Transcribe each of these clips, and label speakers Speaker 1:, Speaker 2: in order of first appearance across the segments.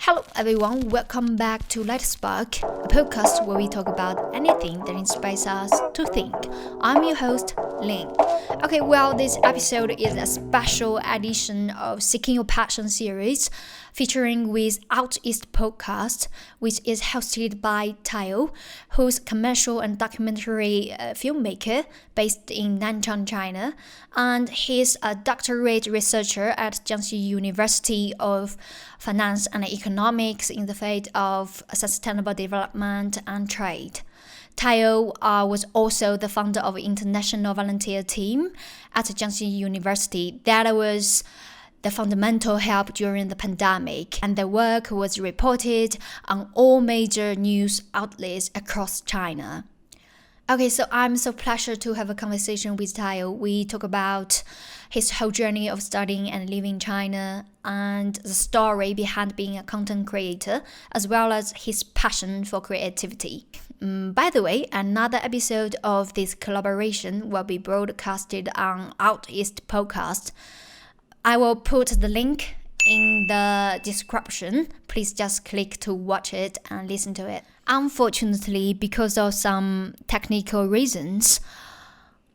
Speaker 1: Hello everyone, welcome back to Lightspark, a podcast where we talk about anything that inspires us to think. I'm your host, Lin. Okay, well, this episode is a special edition of Seeking Your Passion series featuring with OUTEAST podcast, which is hosted by Tao, who's a commercial and documentary filmmaker based in Nanchang, China, and he's a doctorate researcher at Jiangxi University of Finance and Economics in the field of sustainable development and trade. Tao was also the founder of an international volunteer team at Jiangxi University that was the fundamental help during the pandemic, and their work was reported on all major news outlets across China. Okay, so I'm so pleased to have a conversation with Tao. We talk about his whole journey of studying and living in China and the story behind being a content creator, as well as his passion for creativity. By the way, another episode of this collaboration will be broadcasted on OUTEAST podcast. I will put the link in the description. Please just click to watch it and listen to it. Unfortunately, because of some technical reasons,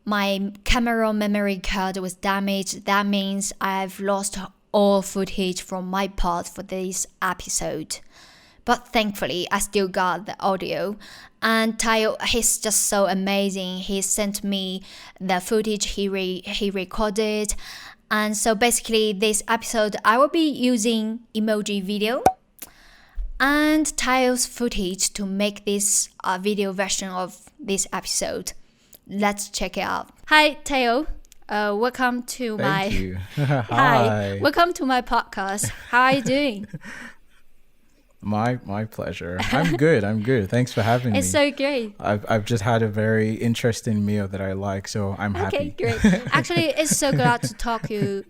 Speaker 1: my camera memory card was damaged. That means I've lost all footage from my part for this episode. But thankfully, I still got the audio. And Tao, he's just so amazing. He sent me the footage he recorded. And so basically, this episode, I will be using emoji video and Tao's footage to make this video version of this episode. Let's check it out. Hi, Tao. Welcome to
Speaker 2: Thank you.
Speaker 1: Hi. Welcome to my podcast. How are you doing?
Speaker 2: My pleasure. I'm good. Thanks for having me.
Speaker 1: It's so great.
Speaker 2: I've just had a very interesting meal that I like, so I'm happy.
Speaker 1: Okay, great. Actually, it's so glad to talk to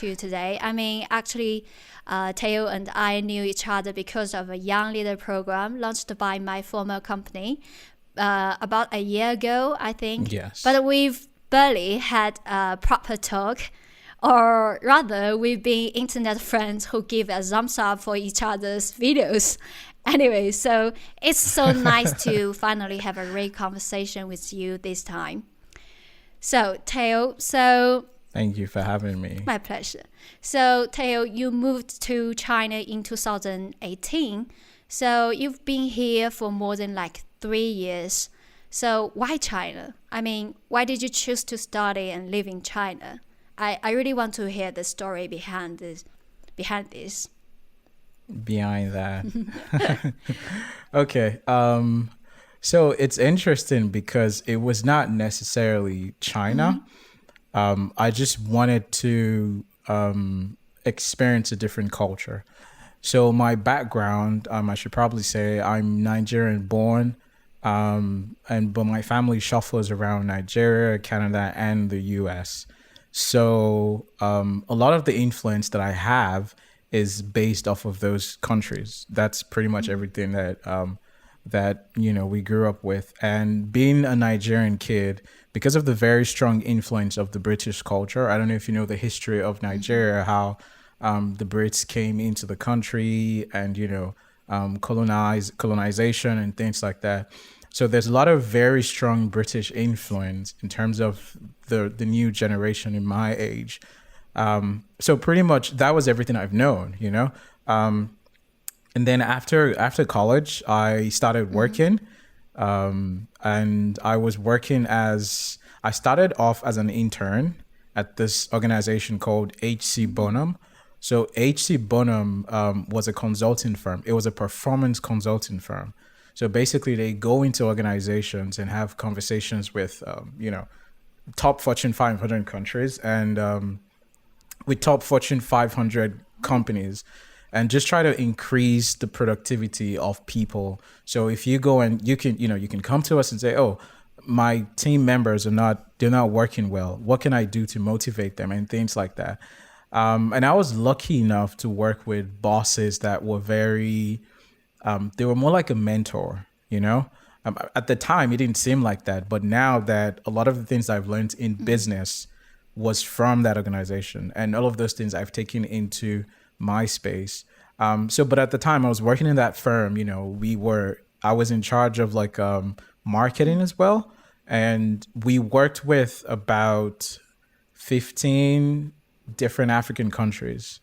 Speaker 1: you today. I mean, actually, Tao and I knew each other because of a young leader program launched by my former company about a year ago, I think.
Speaker 2: Yes.
Speaker 1: But we've barely had a proper talk. Or rather, we've been internet friends who give a thumbs up for each other's videos. Anyway, so it's so nice to finally have a real conversation with you this time. So, Tao,
Speaker 2: Thank you for having me.
Speaker 1: My pleasure. So, Tao, you moved to China in 2018. So, you've been here for more than 3 years. So, why China? I mean, why did you choose to study and live in China? I really want to hear the story behind this. Behind
Speaker 2: that. Okay. So it's interesting because it was not necessarily China. I just wanted to experience a different culture. So my background, I should probably say I'm Nigerian born, but my family shuffles around Nigeria, Canada, and the US. So a lot of the influence that I have is based off of those countries. That's pretty much everything that we grew up with. And being a Nigerian kid, because of the very strong influence of the British culture, I don't know if you know the history of Nigeria, how the Brits came into the country and colonization and things like that. So there's a lot of very strong British influence in terms of the new generation in my age. So pretty much that was everything I've known, And then after college, I started working. And I was working I started off as an intern at this organization called H.C. Bonham. So H.C. Bonham was a consulting firm. It was a performance consulting firm. So basically, they go into organizations and have conversations with, top Fortune 500 countries and with top Fortune 500 companies, and just try to increase the productivity of people. So if you go and you can come to us and say, oh, my team members they're not working well. What can I do to motivate them and things like that? And I was lucky enough to work with bosses that were very. They were more like a mentor, At the time, it didn't seem like that. But now that a lot of the things I've learned in business was from that organization, and all of those things I've taken into my space, But at the time I was working in that firm, I was in charge of like marketing as well. And we worked with about 15 different African countries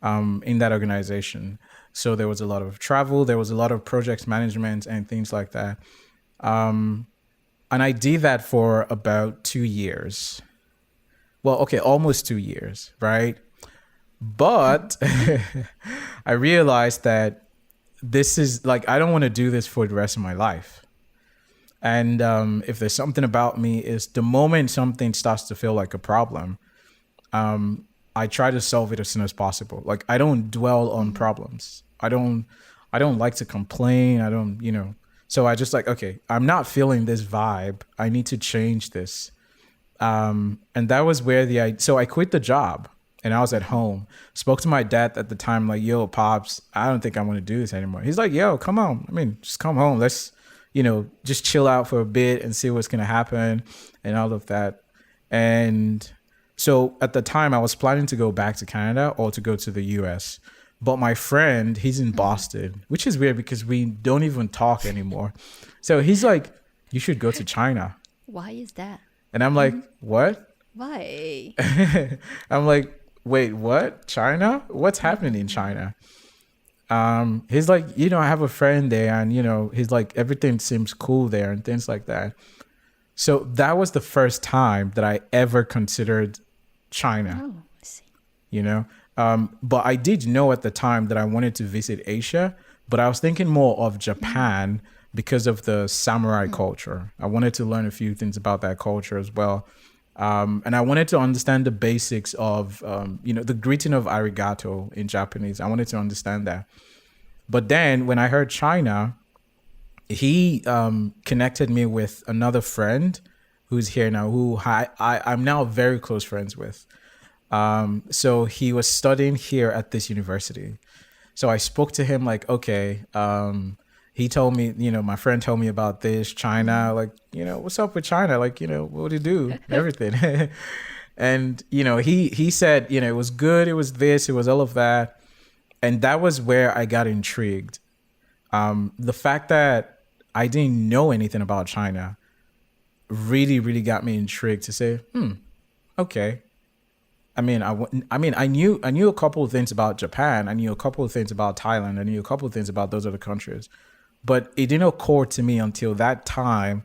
Speaker 2: in that organization. So there was a lot of travel, there was a lot of project management and things like that. And I did that for about 2 years. Well, okay, almost 2 years, right? But I realized that this is like, I don't want to do this for the rest of my life. And if there's something about me, is the moment something starts to feel like a problem, I try to solve it as soon as possible. Like, I don't dwell on problems. I don't like to complain. I don't, so I just like, okay, I'm not feeling this vibe. I need to change this. And that was where so I quit the job and I was at home, spoke to my dad at the time, like, yo, Pops, I don't think I want to do this anymore. He's like, yo, come on. I mean, just come home. Let's, just chill out for a bit and see what's going to happen and all of that. And so at the time I was planning to go back to Canada or to go to the US. But my friend, he's in Boston, which is weird because we don't even talk anymore. So he's like, you should go to China.
Speaker 1: Why is that?
Speaker 2: And I'm like, what?
Speaker 1: Why?
Speaker 2: I'm like, wait, what? China? What's happening in China? He's like, I have a friend there and, he's like, everything seems cool there and things like that. So that was the first time that I ever considered China,
Speaker 1: Oh, I see.
Speaker 2: But I did know at the time that I wanted to visit Asia, but I was thinking more of Japan because of the samurai culture. I wanted to learn a few things about that culture as well. And I wanted to understand the basics of, the greeting of arigato in Japanese. I wanted to understand that. But then when I heard China, he connected me with another friend who's here now, who I'm now very close friends with. So he was studying here at this university. So I spoke to him like, okay, he told me, my friend told me about this, China, like, what's up with China? Like, what do you do? Everything. And, he said, it was good. It was this, it was all of that. And that was where I got intrigued. The fact that I didn't know anything about China really, really got me intrigued to say, okay. I knew a couple of things about Japan. I knew a couple of things about Thailand. I knew a couple of things about those other countries. But it didn't occur to me until that time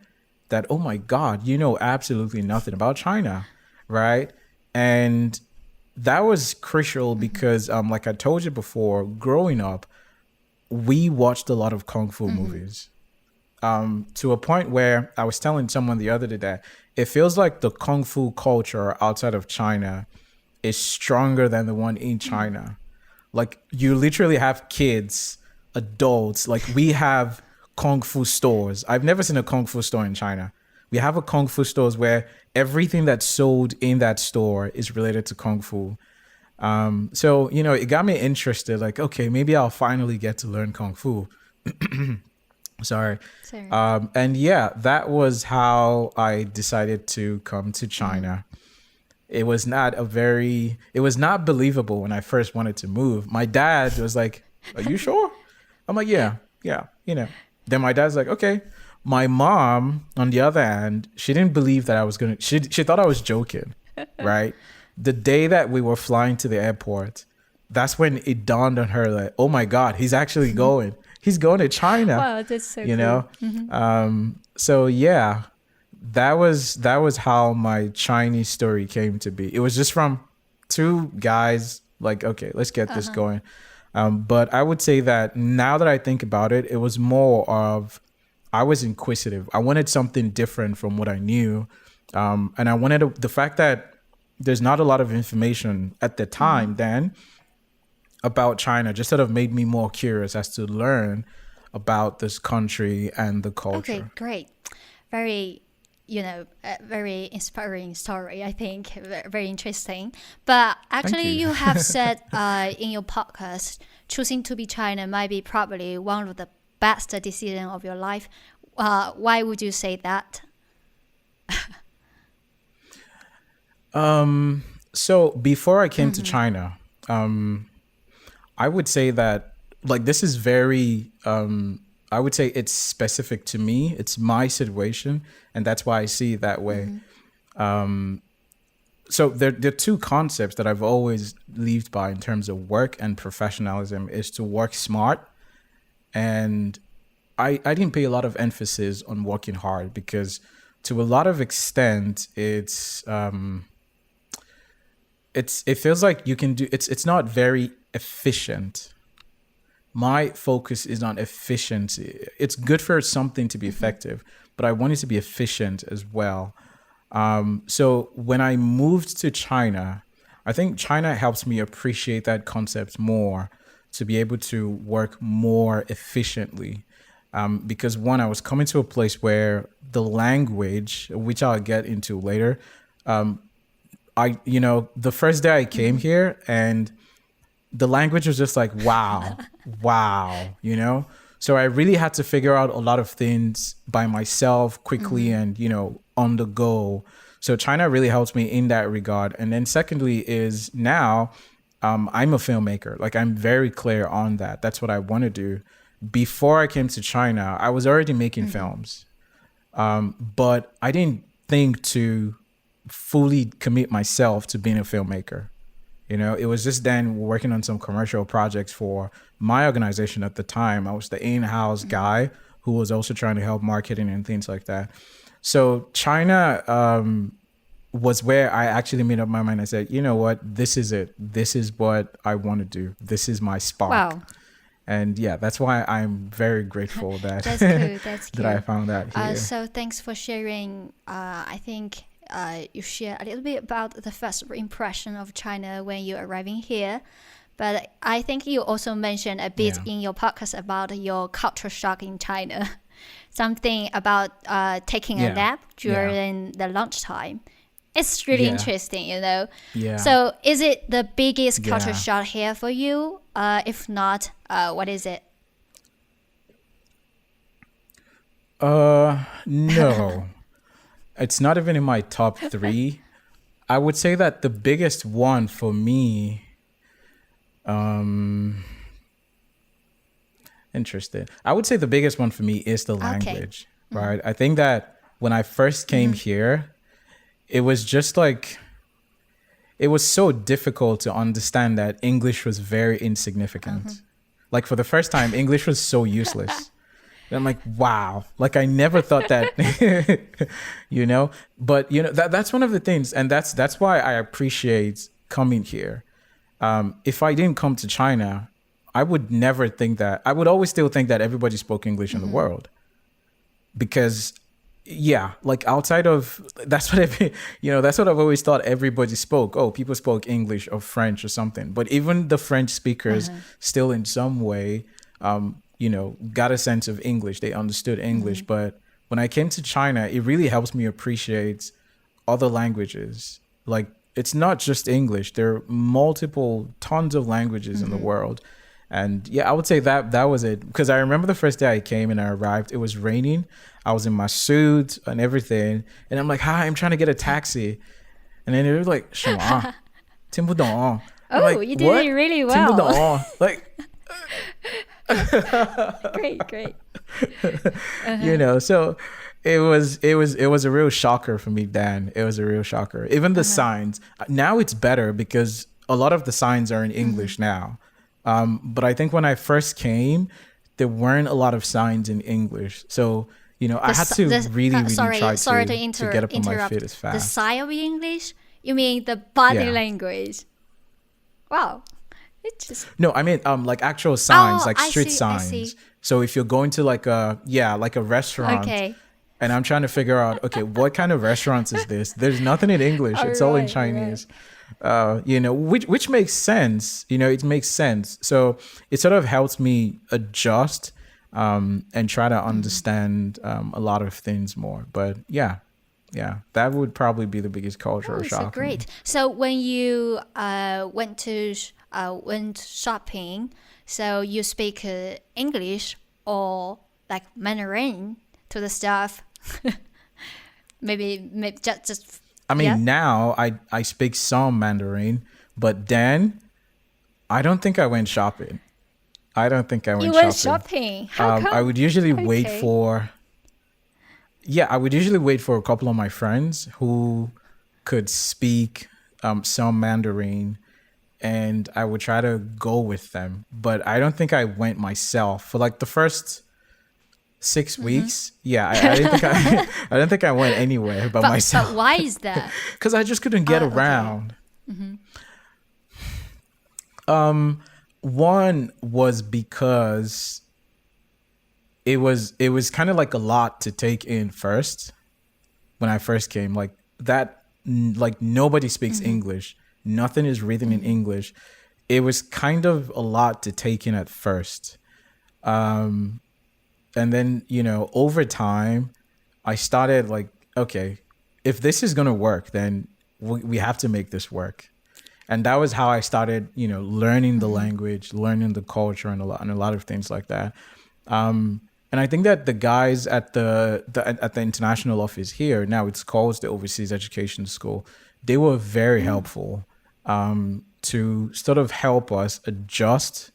Speaker 2: that, oh my God, absolutely nothing about China, right? And that was crucial because, like I told you before, growing up, we watched a lot of Kung Fu movies. To a point where I was telling someone the other day that it feels like the Kung Fu culture outside of China is stronger than the one in China. Like, you literally have kids, adults, like we have Kung Fu stores. I've never seen a Kung Fu store in China. We have a Kung Fu stores where everything that's sold in that store is related to Kung Fu. So, it got me interested, like, okay, maybe I'll finally get to learn Kung Fu. Sorry. And yeah, that was how I decided to come to China. It was not believable when I first wanted to move. My dad was like, are you sure? I'm like, yeah. Then my dad's like, okay. My mom, on the other hand, she didn't believe that I was she thought I was joking, right? The day that we were flying to the airport, that's when it dawned on her like, oh my God, he's actually going. He's going to China.
Speaker 1: Wow, that's so cool.
Speaker 2: So yeah, that was how my Chinese story came to be. It was just from two guys like, okay, let's get this going. But I would say that now that I think about it, it was more of, I was inquisitive. I wanted something different from what I knew. And I wanted the fact that there's not a lot of information at the time then about China just sort of made me more curious as to learn about this country and the culture.
Speaker 1: Okay, great. Very, very inspiring story, I think. Very interesting. But actually, you have said in your podcast, choosing to be China might be probably one of the best decision of your life. Why would you say that?
Speaker 2: So before I came to China, I would say that like this is very I would say it's specific to me. It's my situation, and that's why I see it that way. So there are two concepts that I've always lived by in terms of work and professionalism is to work smart. And I didn't pay a lot of emphasis on working hard because to a lot of extent it feels like you can do it's not very efficient. My focus is on efficiency. It's good for something to be effective, but I want it to be efficient as well. So when I moved to China, I think China helps me appreciate that concept more, to be able to work more efficiently. Because one, I was coming to a place where the language, which I'll get into later, the first day I came here and the language was just like, wow, wow. So I really had to figure out a lot of things by myself quickly and, on the go. So China really helps me in that regard. And then secondly is now I'm a filmmaker. Like I'm very clear on that. That's what I want to do. Before I came to China, I was already making films. But I didn't think to fully commit myself to being a filmmaker. It was just then working on some commercial projects for my organization at the time. I was the in-house guy who was also trying to help marketing and things like that. So China was where I actually made up my mind. I said, you know what? This is it. This is what I want to do. This is my spark.
Speaker 1: Wow.
Speaker 2: And yeah, that's why I'm very grateful that
Speaker 1: That's cool. That's cool.
Speaker 2: that I found that here.
Speaker 1: So thanks for sharing. I think you share a little bit about the first impression of China when you're arriving here. But I think you also mentioned a bit in your podcast about your culture shock in China. Something about taking a nap during the lunchtime. It's really interesting, Yeah. So is it the biggest culture shock here for you? If not, what is it?
Speaker 2: No. It's not even in my top 3. I would say that the biggest one for me, interesting. I would say the biggest one for me is the language, right? I think that when I first came here, it was just like, it was so difficult to understand that English was very insignificant. Like for the first time, English was so useless. And I'm like, wow, like I never thought that, but that's one of the things. And that's why I appreciate coming here. If I didn't come to China, I would never think that. I would always still think that everybody spoke English in the world, because like outside of, that's what I've always thought everybody spoke. Oh, people spoke English or French or something. But even the French speakers still in some way, got a sense of English. They understood English. But when I came to China, it really helps me appreciate other languages. Like it's not just English. There are tons of languages in the world. And I would say that was it. Because I remember the first day I came and I arrived, it was raining. I was in my suit and everything. And I'm like, hi, I'm trying to get a taxi. And then they were like, 什么?听不懂.
Speaker 1: Oh, like, you did it really well.
Speaker 2: 听不懂. Like,
Speaker 1: great.
Speaker 2: So it was a real shocker for me then. It was a real shocker. Even the signs. Now it's better because a lot of the signs are in English now. But I think when I first came, there weren't a lot of signs in English. So, I had to really try to get up on my feet as fast.
Speaker 1: The sign of English? You mean the body language? Wow.
Speaker 2: No, I mean like actual signs, like street signs. So if you're going to like a restaurant, and I'm trying to figure out, okay, what kind of restaurant is this? There's nothing in English. It's all in Chinese. Which makes sense. It makes sense. So it sort of helps me adjust and try to understand a lot of things more. But that would probably be the biggest cultural shock.
Speaker 1: So great. So when you went shopping, so you speak English or like Mandarin to the staff? maybe just.
Speaker 2: I mean, now I speak some Mandarin, but then I don't think I went shopping. I don't think I went
Speaker 1: You
Speaker 2: shopping.
Speaker 1: went shopping. How come?
Speaker 2: I would usually wait
Speaker 1: Okay.
Speaker 2: for, yeah, I would usually wait for a couple of my friends who could speak some Mandarin, and I would try to go with them. But I don't think I went myself for like the first 6 weeks. Yeah, I didn't think I don't think I went anywhere by
Speaker 1: But
Speaker 2: myself
Speaker 1: why is that?
Speaker 2: because I just couldn't get
Speaker 1: Okay.
Speaker 2: around. One was because it was kind of like a lot to take in first when I first came. Like like nobody speaks English. Nothing is written in English. It was kind of a lot to take in at first. And then, over time, I started like, okay, if this is going to work, then we have to make this work. And that was how I started, learning the language, learning the culture, and a lot of things like that. And I think that the guys at the international office here, now it's called the Overseas Education School, they were very helpful to sort of help us adjust,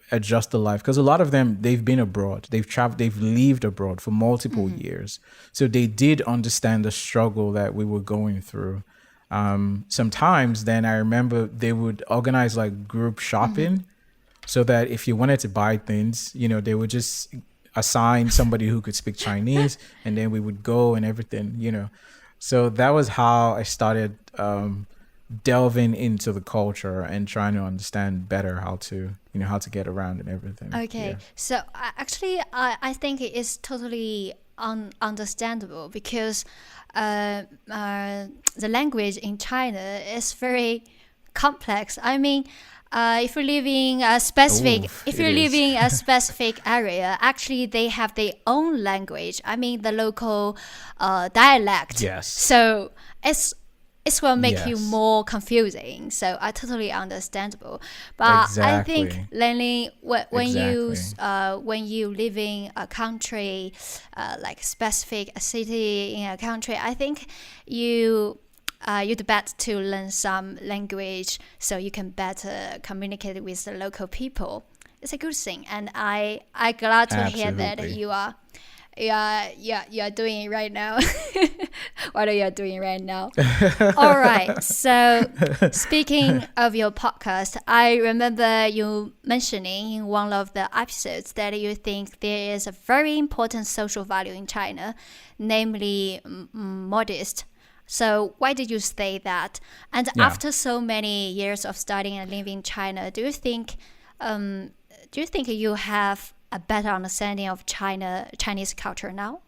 Speaker 2: adjust the life. Because a lot of them, they've been abroad, they've traveled, they've lived abroad for multiple years. So they did understand the struggle that we were going through. Sometimes then I remember they would organize like group shopping so that if you wanted to buy things, they would just assign somebody who could speak Chinese and then we would go and everything. So that was how I started delving into the culture and trying to understand better how to get around and everything.
Speaker 1: Okay,
Speaker 2: Yeah.
Speaker 1: so actually, I think it is totally understandable because the language in China is very complex. I mean, if you're living a specific,
Speaker 2: Oof,
Speaker 1: if
Speaker 2: it
Speaker 1: you're
Speaker 2: is.
Speaker 1: living a specific area, actually they have their own language. I mean, the local dialect.
Speaker 2: Yes.
Speaker 1: So it's will make you
Speaker 2: Yes.
Speaker 1: more confusing. So I totally understandable. But I think
Speaker 2: Exactly.
Speaker 1: Lenny, when you
Speaker 2: Exactly.
Speaker 1: when you live in a country, like specific a city in a country, I think you'd better to learn some language so you can better communicate with the local people. It's a good thing, and I glad to hear that
Speaker 2: Absolutely.
Speaker 1: you are doing it right now. What are you doing right now? All right. So speaking of your podcast, I remember you mentioning in one of the episodes that you think there is a very important social value in China, namely modest. So why did you say that? And
Speaker 2: Yeah.
Speaker 1: after so many years of studying and living in China, do you think you have a better understanding of Chinese culture now?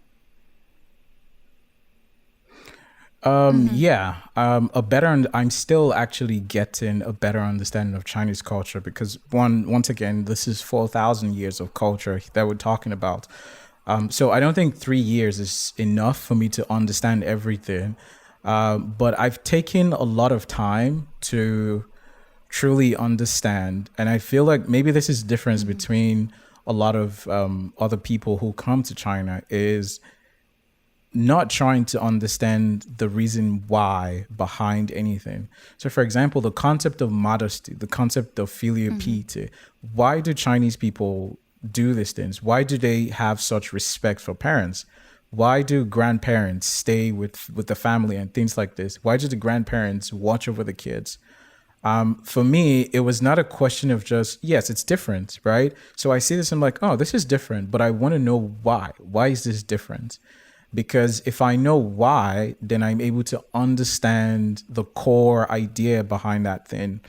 Speaker 2: Yeah, I'm still actually getting a better understanding of Chinese culture because once again, this is 4,000 years of culture that we're talking about. So I don't think 3 years is enough for me to understand everything. But I've taken a lot of time to truly understand. And I feel like maybe this is the difference between a lot of other people who come to China is not trying to understand the reason why behind anything. So, for example, the concept of modesty, the concept of filial piety, why do Chinese people do these things? Why do they have such respect for parents? Why do grandparents stay with the family and things like this? Why do the grandparents watch over the kids? For me, it was not a question of just, yes, it's different, right? So I see this and I'm like, oh, this is different, but I want to know why. Why is this different? Because if I know why, then I'm able to understand the core idea behind that thing.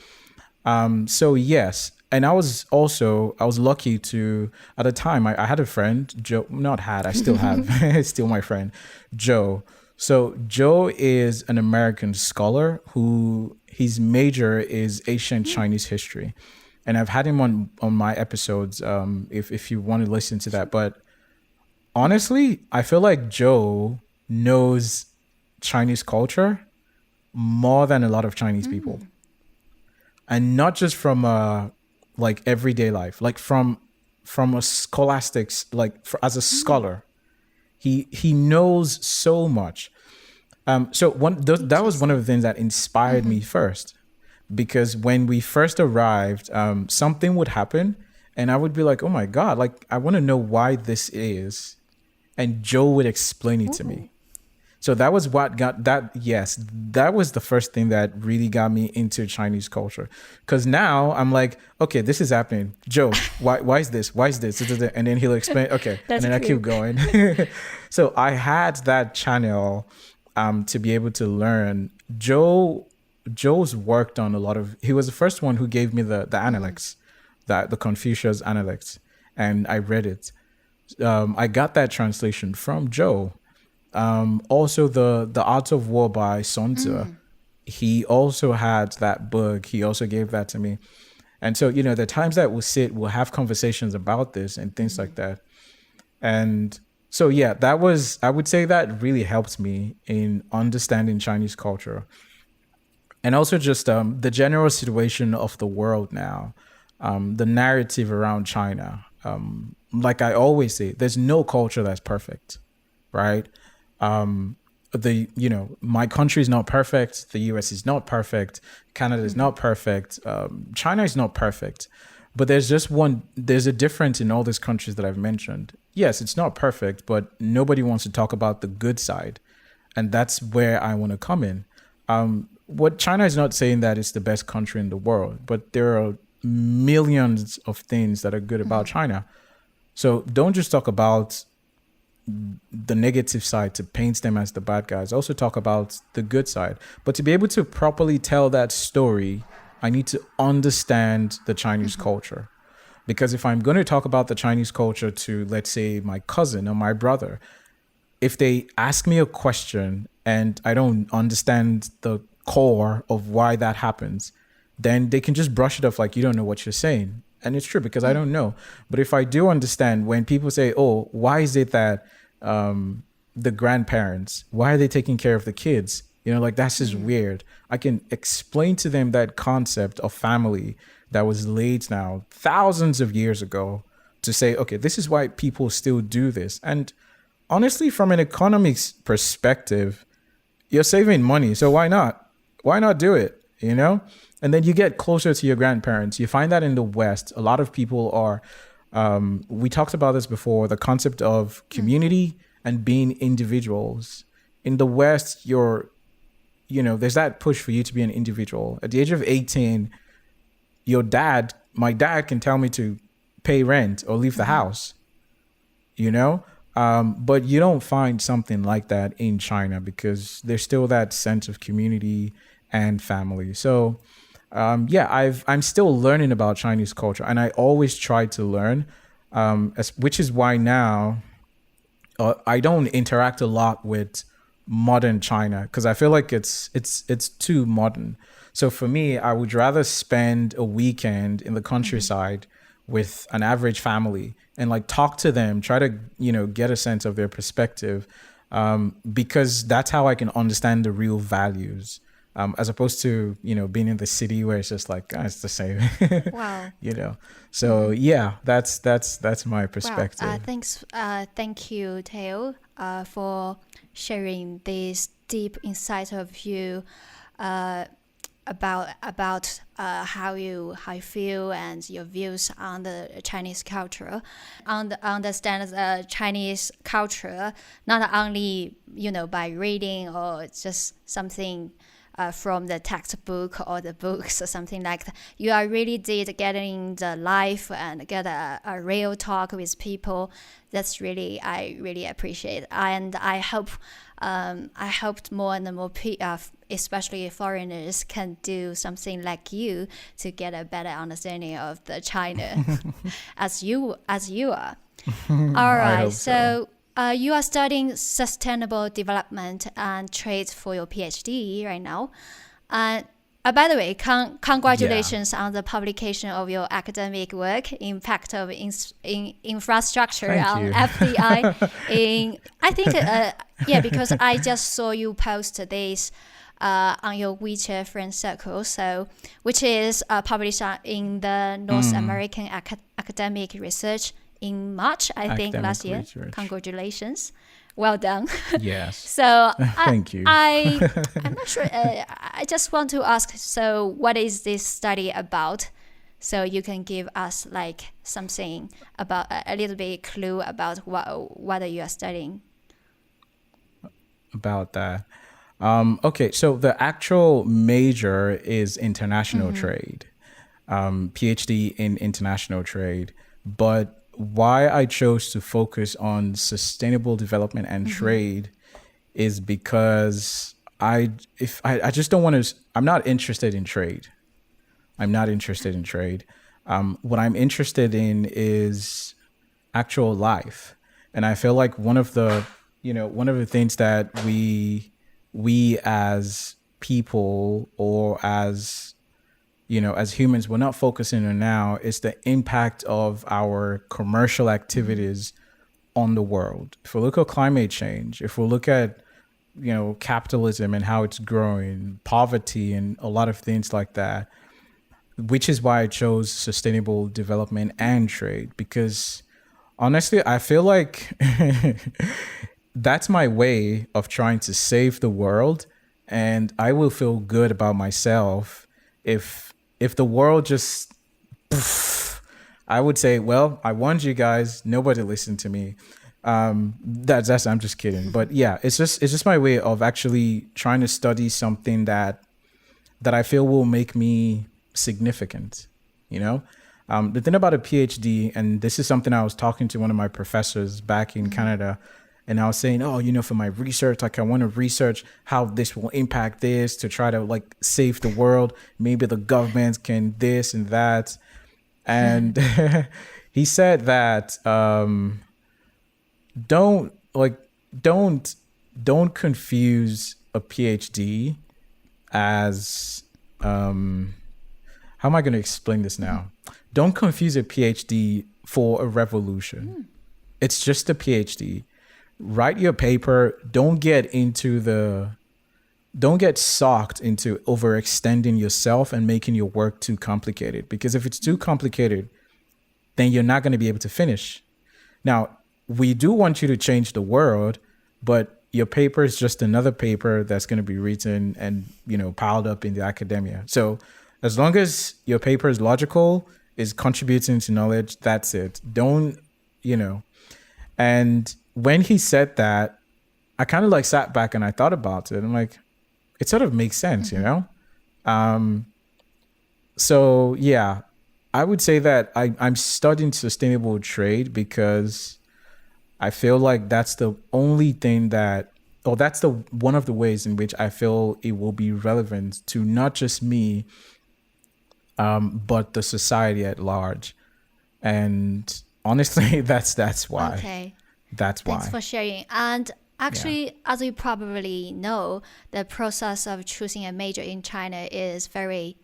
Speaker 2: So yes, and I was lucky to, at the time, I had a friend, Joe, not had, I still have, still my friend, Joe. So Joe is an American scholar who his major is ancient Chinese history. And I've had him on my episodes, if you want to listen to that. But honestly, I feel like Joe knows Chinese culture more than a lot of Chinese people. And not just from like everyday life, like from a scholastics, like as a scholar, he knows so much. So that was one of the things that inspired me first, because when we first arrived, something would happen and I would be like, oh my God, like I want to know why this is. And Joe would explain it to me. So that was what got that. Yes, that was the first thing that really got me into Chinese culture. Because now I'm like, okay, this is happening. Joe, why is this? Why is this? And then he'll explain. Okay, and then I keep going. So I had that channel to be able to learn. Joe's worked on a lot of. He was the first one who gave me the Analects, the Confucius Analects, and I read it. I got that translation from Joe. Also the Art of War by Sun Tzu. He also had that book. He also gave that to me. And so, you know, the times that we'll have conversations about this and things like that. And so, yeah, I would say that really helped me in understanding Chinese culture. And also just the general situation of the world now, the narrative around China. Like I always say, there's no culture that's perfect, right? My country is not perfect. The US is not perfect. Canada is not perfect. China is not perfect. But there's a difference in all these countries that I've mentioned. Yes, it's not perfect, but nobody wants to talk about the good side. And that's where I want to come in. What China is not saying that it's the best country in the world, but there are millions of things that are good about China. So don't just talk about the negative side to paint them as the bad guys. Also talk about the good side. But to be able to properly tell that story, I need to understand the Chinese culture. Because if I'm going to talk about the Chinese culture to, let's say, my cousin or my brother, if they ask me a question and I don't understand the core of why that happens, then they can just brush it off like you don't know what you're saying. And it's true because I don't know. But if I do understand, when people say, oh, why is it that the grandparents, why are they taking care of the kids? You know, like that's just weird. I can explain to them that concept of family that was laid now thousands of years ago to say, okay, this is why people still do this. And honestly, from an economics perspective, you're saving money. So why not? Why not do it? You know? And then you get closer to your grandparents. You find that in the West, a lot of people are, we talked about this before, the concept of community and being individuals. In the West, there's that push for you to be an individual. At the age of 18, my dad can tell me to pay rent or leave the house, you know? But you don't find something like that in China because there's still that sense of community and family. So, I'm still learning about Chinese culture, and I always try to learn, which is why now I don't interact a lot with modern China because I feel like it's too modern. So for me, I would rather spend a weekend in the countryside with an average family and like talk to them, try to, get a sense of their perspective, because that's how I can understand the real values. As opposed to, being in the city where it's just like, it's the same.
Speaker 1: Wow.
Speaker 2: So that's my perspective.
Speaker 1: Wow. Thank you, Theo, for sharing this deep insight of you about how you feel and your views on the Chinese culture. Understand the Chinese culture not only by reading or just something from the textbook or the books or something like that. You are really did getting the life and get a real talk with people. That's I really appreciate. And I hope more and more people, especially foreigners, can do something like you to get a better understanding of the China as you are. All right, so you are studying sustainable development and trade for your PhD right now. By the way, congratulations on the publication of your academic work, Impact of Infrastructure on FDI. Because I just saw you post this on your WeChat friend circle, which is published in the North American Academic Research in March, I think,
Speaker 2: Academic
Speaker 1: last year.
Speaker 2: research.
Speaker 1: Congratulations. Well done.
Speaker 2: Yes.
Speaker 1: So
Speaker 2: Thank you.
Speaker 1: I'm not sure. I just want to ask, so what is this study about? So you can give us like something about a little bit clue about what you are studying.
Speaker 2: About that. Okay, so the actual major is international trade, PhD in international trade. But why I chose to focus on sustainable development and trade is because I just don't want to. I'm not interested in trade. I'm not interested in trade. What I'm interested in is actual life, and I feel like one of the things that we as people, or as as humans, we're not focusing on now is the impact of our commercial activities on the world. If we look at climate change, if we look at capitalism and how it's growing, poverty, and a lot of things like that, which is why I chose sustainable development and trade, because honestly, I feel like that's my way of trying to save the world, and I will feel good about myself if the world just I would say, well, I warned you guys, nobody listened to me. That's I'm just kidding. But yeah, it's just my way of actually trying to study something that I feel will make me significant, the thing about a PhD, and this is something I was talking to one of my professors back in Canada, and I was saying, for my research, like I want to research how this will impact this to try to like save the world. Maybe the government can this and that. And he said that don't confuse a PhD as how am I going to explain this now? Don't confuse a PhD for a revolution. It's just a PhD. Write your paper. Don't get sucked into overextending yourself and making your work too complicated. Because if it's too complicated, then you're not going to be able to finish. Now, we do want you to change the world, but your paper is just another paper that's going to be written and, piled up in the academia. So as long as your paper is logical, is contributing to knowledge, that's it. Don't, And when he said that, I kind of like sat back and I thought about it. I'm like, it sort of makes sense, So yeah, I would say that I'm studying sustainable trade because I feel like that's the only thing that's one of the ways in which I feel it will be relevant to not just me, but the society at large. And honestly, that's why.
Speaker 1: Okay.
Speaker 2: That's why.
Speaker 1: Thanks for sharing. And actually, as you probably know, the process of choosing a major in China is very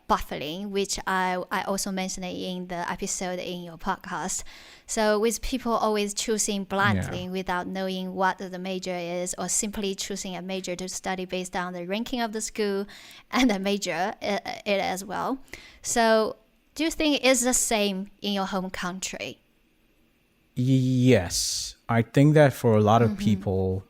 Speaker 1: baffling, which I also mentioned in the episode in your podcast. So with people always choosing blindly without knowing what the major is, or simply choosing a major to study based on the ranking of the school and the major it as well. So do you think it's the same in your home country?
Speaker 2: Yes, I think that for a lot of people,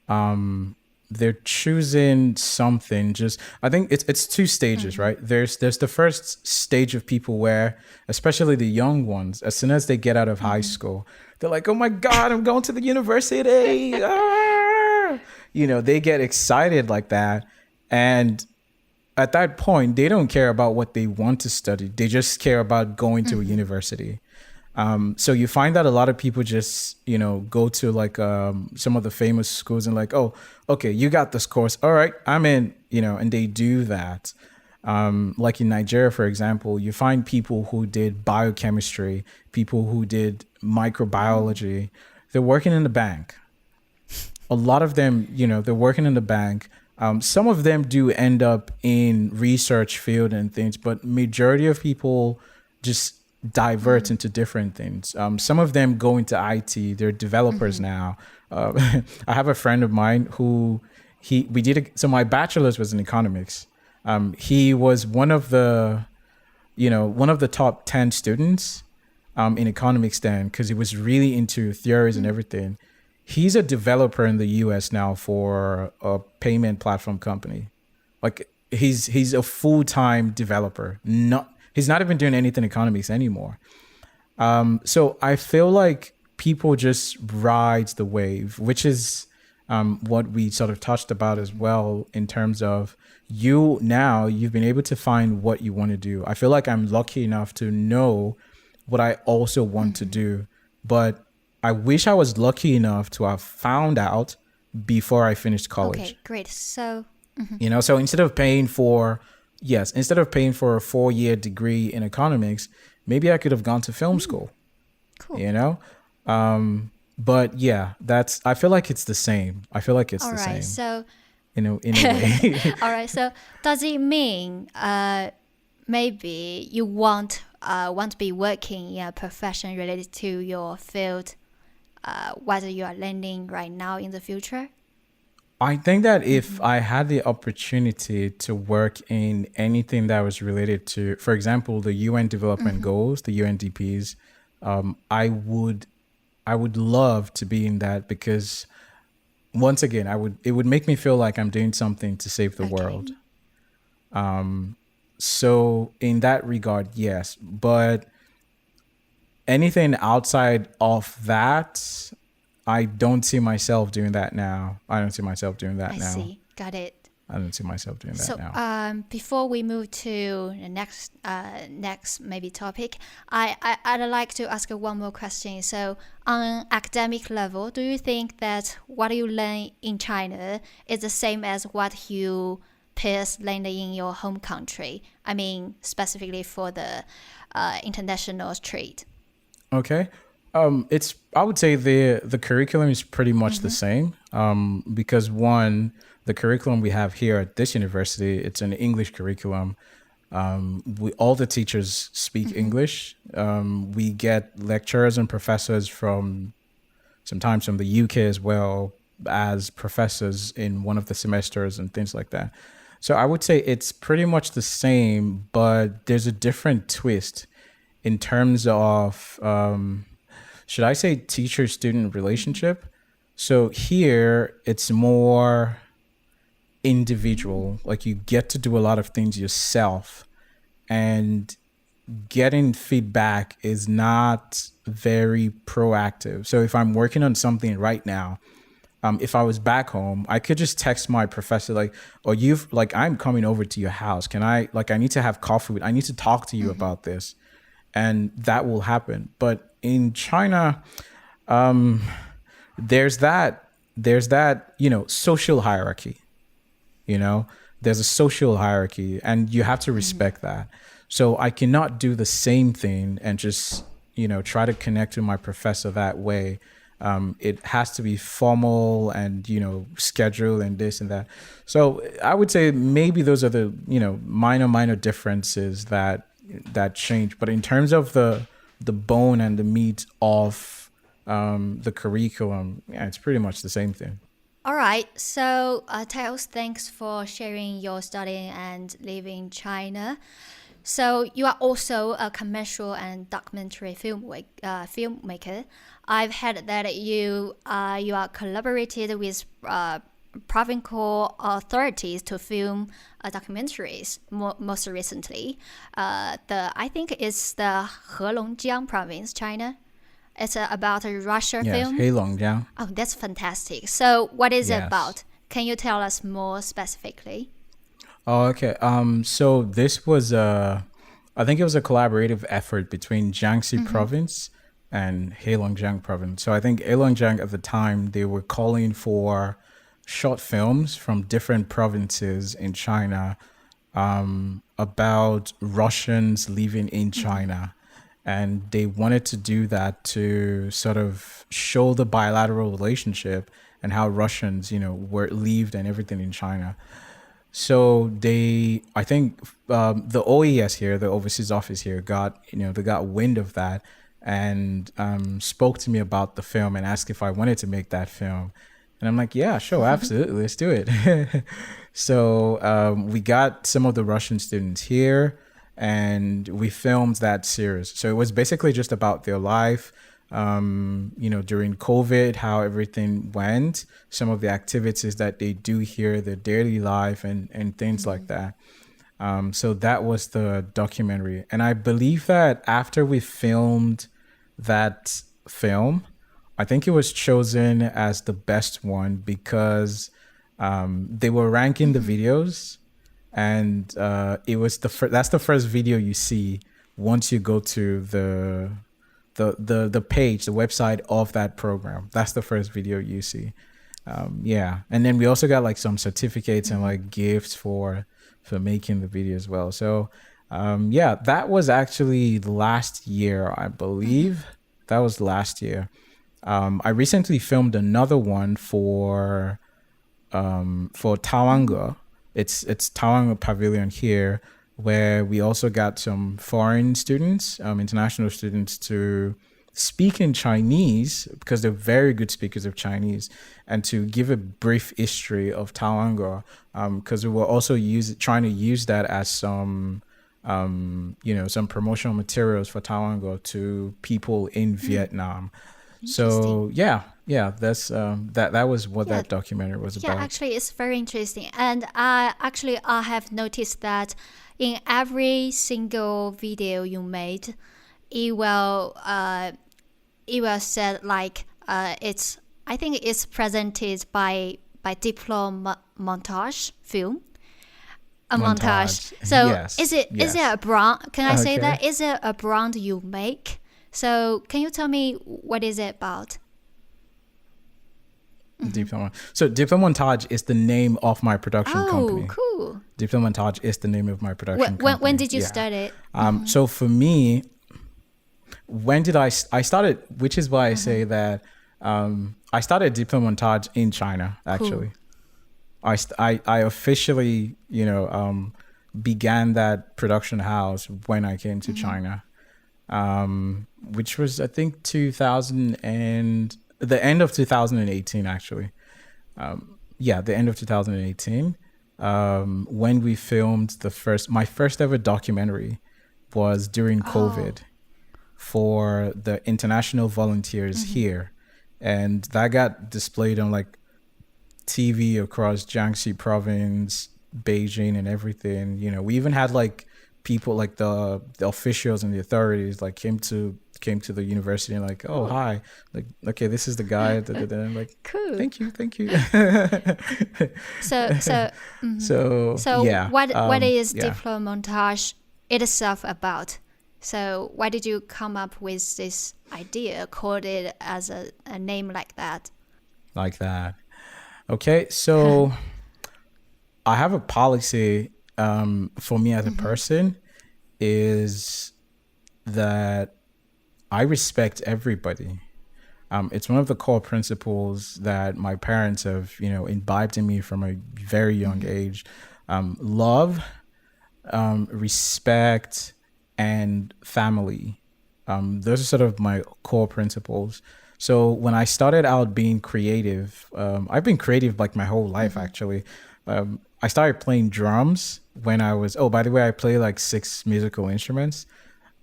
Speaker 2: they're choosing something. I think it's two stages, right? There's the first stage of people where, especially the young ones, as soon as they get out of high school, they're like, "Oh my God, I'm going to the university!" They get excited like that, and at that point, they don't care about what they want to study. They just care about going to a university. So you find that a lot of people just, go to like some of the famous schools and like, oh, okay, you got this course. All right, I'm in, and they do that. Like in Nigeria, for example, you find people who did biochemistry, people who did microbiology. They're working in the bank. A lot of them, they're working in the bank. Some of them do end up in research field and things, but majority of people just divert into different things. Some of them go into IT. They're developers now. I have a friend of mine who so my bachelor's was in economics. He was one of the top 10 students in economics then, because he was really into theories and everything. He's a developer in the US now for a payment platform company. Like he's a full-time developer. He's not even doing anything economics anymore. So I feel like people just ride the wave, which is what we sort of touched about as well, in terms of you've been able to find what you want to do. I feel like I'm lucky enough to know what I also want to do, but I wish I was lucky enough to have found out before I finished college.
Speaker 1: Okay, great. So,
Speaker 2: so instead of paying for a 4-year degree in economics, maybe I could have gone to film school.
Speaker 1: Cool.
Speaker 2: But yeah, I feel like it's the same. I feel like it's
Speaker 1: All
Speaker 2: the
Speaker 1: right,
Speaker 2: same.
Speaker 1: so
Speaker 2: In a way.
Speaker 1: all right. So does it mean maybe you want to be working in a profession related to your field, whether you are learning right now in the future?
Speaker 2: I think that if I had the opportunity to work in anything that was related to, for example, the UN development goals, the UNDPs, I would love to be in that, because once again, it would make me feel like I'm doing something to save the world. So in that regard, yes, but anything outside of that, I don't see myself doing that now. I see.
Speaker 1: Got it.
Speaker 2: I don't see myself doing that
Speaker 1: So,
Speaker 2: now.
Speaker 1: before we move to the next maybe topic, I'd like to ask one more question. So, on academic level, do you think that what you learn in China is the same as what you peers learned in your home country? I mean, specifically for the international trade.
Speaker 2: Okay. I would say the curriculum is pretty much the same. Because one, the curriculum we have here at this university, it's an English curriculum. All the teachers speak English. We get lecturers and professors sometimes from the UK as well, as professors in one of the semesters and things like that. So I would say it's pretty much the same, but there's a different twist in terms of, should I say, teacher-student relationship? So here it's more individual. Like, you get to do a lot of things yourself, and getting feedback is not very proactive. So if I'm working on something right now, if I was back home, I could just text my professor, I'm coming over to your house. I need to have coffee I need to talk to you about this. And that will happen. But in China, there's that, social hierarchy, there's a social hierarchy, and you have to respect that. So I cannot do the same thing and just, try to connect with my professor that way. It has to be formal and, scheduled and this and that. So I would say maybe those are the, minor differences that change. But in terms of the bone and the meat of the curriculum, yeah, it's pretty much the same thing.
Speaker 1: All right. So, Tails, thanks for sharing your study and living in China. So you are also a commercial and documentary filmmaker. I've heard that you are collaborated with provincial authorities to film documentaries. Most recently, I think it's the Heilongjiang Province, China. It's about a Russia film.
Speaker 2: Heilongjiang.
Speaker 1: Oh, that's fantastic. So what is it
Speaker 2: Yes.
Speaker 1: about? Can you tell us more specifically?
Speaker 2: Oh, okay. So this was I think it was a collaborative effort between Jiangxi province and Heilongjiang province. So I think Heilongjiang at the time, they were calling for short films from different provinces in China about Russians living in China. And they wanted to do that to sort of show the bilateral relationship and how Russians, were lived and everything in China. So I think the OES here, the overseas office here, they got wind of that and spoke to me about the film and asked if I wanted to make that film. And I'm like, yeah, sure, absolutely, let's do it. So we got some of the Russian students here, and we filmed that series. So it was basically just about their life, during COVID, how everything went, some of the activities that they do here, their daily life, and things like that. So that was the documentary. And I believe that after we filmed that film, I think it was chosen as the best one because they were ranking the videos, and it was that's the first video you see once you go to the page, the website of that program. That's the first video you see. And then we also got like some certificates and like gifts for making the video as well. So that was actually last year, I believe. That was last year. I recently filmed another one for Tawanga. It's Tawanga Pavilion here, where we also got some foreign students, international students, to speak in Chinese, because they're very good speakers of Chinese, and to give a brief history of Tawanga, because we were also trying to use that as some some promotional materials for Tawanga to people in Vietnam. So that's that was what that documentary was about.
Speaker 1: Yeah, actually, it's very interesting, and I have noticed that in every single video you made, it will said like it's, I think it's presented by Diplo Montage film. A montage. So
Speaker 2: yes.
Speaker 1: Is it a brand? Can I say that? Is it a brand you make? So can you tell me what is it about?
Speaker 2: Diplo. So Diplo Montage is the name of my production company.
Speaker 1: Oh, cool.
Speaker 2: Diplo Montage is the name of my production company.
Speaker 1: When did you start it?
Speaker 2: So for me, when did I started, which is why I say that I started Diplo Montage in China, actually. Cool. I officially, began that production house when I came to China, which was, I think, the end of 2018, actually. The end of 2018, when we filmed my first ever documentary was during COVID for the international volunteers here. And that got displayed on like TV across Jiangxi province, Beijing, and everything. We even had like people, like the officials and the authorities, like came to the university and like, oh, hi, like, okay, this is the guy. And like,
Speaker 1: cool.
Speaker 2: Thank you.
Speaker 1: What is Diplo Montage itself about? So why did you come up with this idea, called it as a name like that?
Speaker 2: Like that. Okay, so I have a policy for me as a person, is that I respect everybody. It's one of the core principles that my parents have, imbibed in me from a very young age. Love, respect, and family. Those are sort of my core principles. So when I started out being creative, I've been creative like my whole life, actually. I started playing drums when I was, by the way, I play like 6 musical instruments.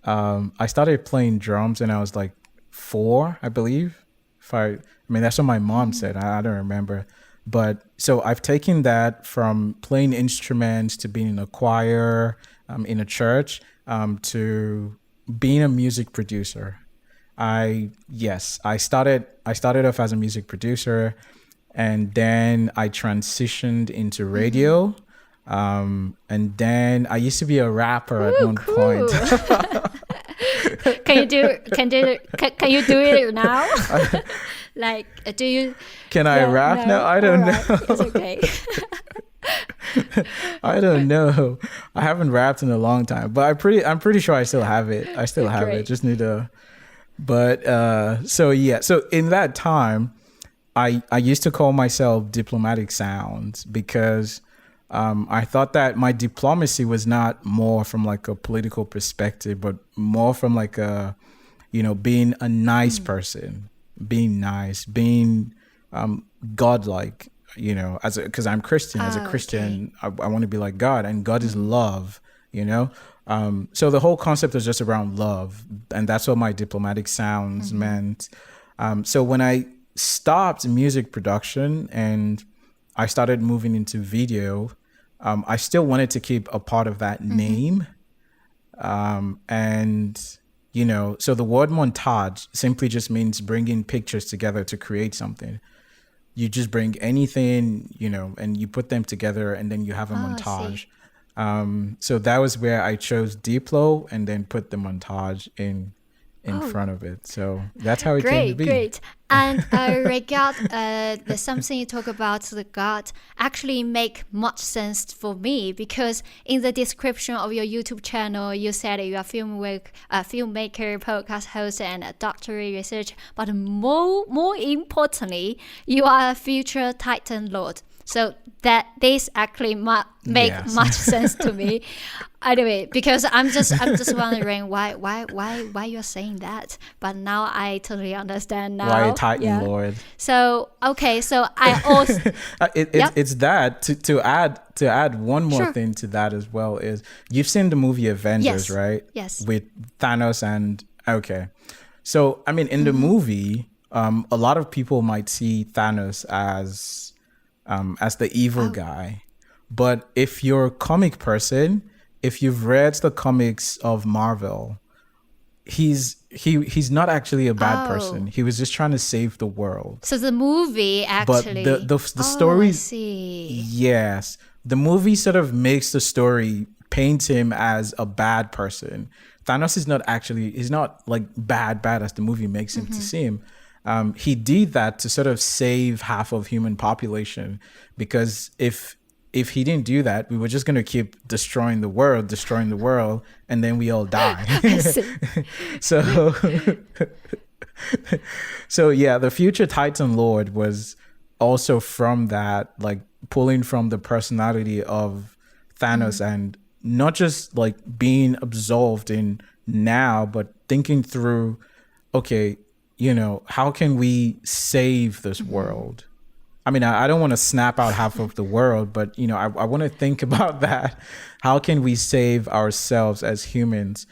Speaker 2: I started playing drums when I was like 4, I believe. That's what my mom said. I don't remember. But so I've taken that from playing instruments to being in a choir, in a church, to being a music producer. I started off as a music producer, and then I transitioned into radio. And then I used to be a rapper at one point.
Speaker 1: Can you do it now? Like, do you?
Speaker 2: Can I rap now? I don't know.
Speaker 1: It's okay.
Speaker 2: I don't know. I haven't rapped in a long time, but I'm pretty sure I still have it. I still have it. Just need to. But so in that time, I used to call myself Diplomatic Sounds, because I thought that my diplomacy was not more from like a political perspective, but more from like a, being a nice person, being nice, being godlike, because I'm Christian. As a Christian, I want to be like God, and God is love, So the whole concept was just around love, and that's what my diplomatic sounds meant. So when I stopped music production and I started moving into video, I still wanted to keep a part of that name. And, you know, so the word montage simply just means bringing pictures together to create something. You just bring anything, you know, and you put them together and then you have a montage. So that was where I chose Diplo and then put the montage in front of it. So that's how it came to be.
Speaker 1: Great. And regard the something you talk about the God actually make much sense for me, because in the description of your YouTube channel, you said you are filmmaker, podcast host, and a doctorate researcher. But more importantly, you are a future Titan Lord. So that this actually make much sense to me. Anyway, because I'm just wondering why you're saying that. But now I totally understand now.
Speaker 2: Why a Titan Lord?
Speaker 1: So okay, so I also
Speaker 2: it's that to add one more thing to that as well is you've seen the movie Avengers, right?
Speaker 1: Yes.
Speaker 2: With Thanos and so I mean in the movie, a lot of people might see Thanos as the evil guy, but if you're a comic person, if you've read the comics of Marvel, he's not actually a bad person. He was just trying to save the world.
Speaker 1: So the movie actually,
Speaker 2: but the story,
Speaker 1: I see.
Speaker 2: Yes, the movie sort of makes the story paint him as a bad person. Thanos is not actually, he's not like bad as the movie makes him to seem. He did that to sort of save half of human population, because if he didn't do that, we were just going to keep destroying the world, and then we all die.
Speaker 1: I see.
Speaker 2: So yeah, the future Titan Lord was also from that, like pulling from the personality of Thanos and not just like being absolved in now, but thinking through, okay, you know, how can we save this world? I mean, I don't want to snap out half of the world, but, you know, I want to think about that. How can we save ourselves as humans?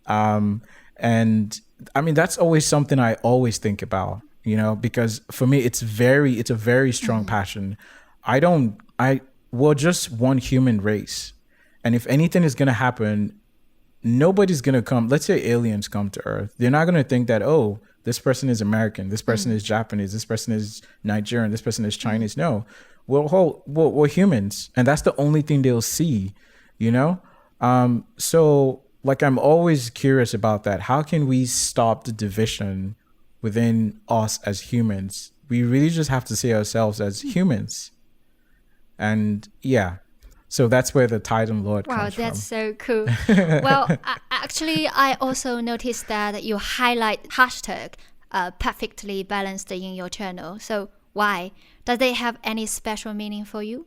Speaker 2: And I mean, that's always something I always think about, you know, because for me, it's a very strong passion. We're just one human race. And if anything is going to happen, nobody's going to come. Let's say aliens come to Earth. They're not going to think that, oh, this person is American, this person is Japanese, this person is Nigerian, this person is Chinese. No, we're humans, and that's the only thing they'll see, you know? So like, I'm always curious about that. How can we stop the division within us as humans? We really just have to see ourselves as humans. And yeah, so that's where the Titan Lord comes from. Wow,
Speaker 1: that's so cool. Well, actually, I also noticed that you highlight hashtag perfectly balanced in your channel. So why? Does they have any special meaning for you?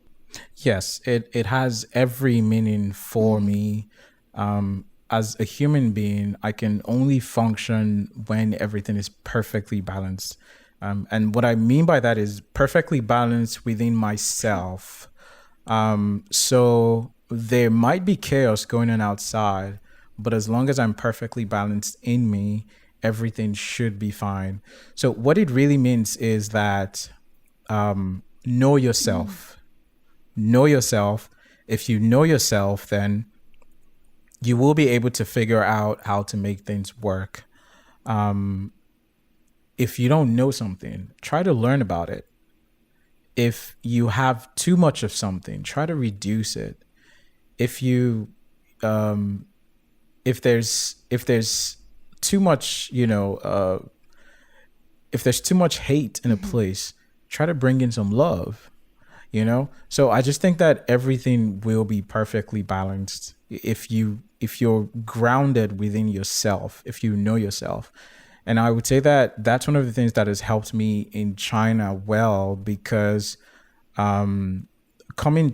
Speaker 2: Yes, it has every meaning for me. As a human being, I can only function when everything is perfectly balanced. And what I mean by that is perfectly balanced within myself. So there might be chaos going on outside, but as long as I'm perfectly balanced in me, everything should be fine. So what it really means is that know yourself. Know yourself. If you know yourself, then you will be able to figure out how to make things work. If you don't know something, try to learn about it. If you have too much of something, try to reduce it. If there's too much, you know, if there's too much hate in a place, try to bring in some love, you know? So I just think that everything will be perfectly balanced if you're grounded within yourself, if you know yourself. And I would say that that's one of the things that has helped me in China well, because coming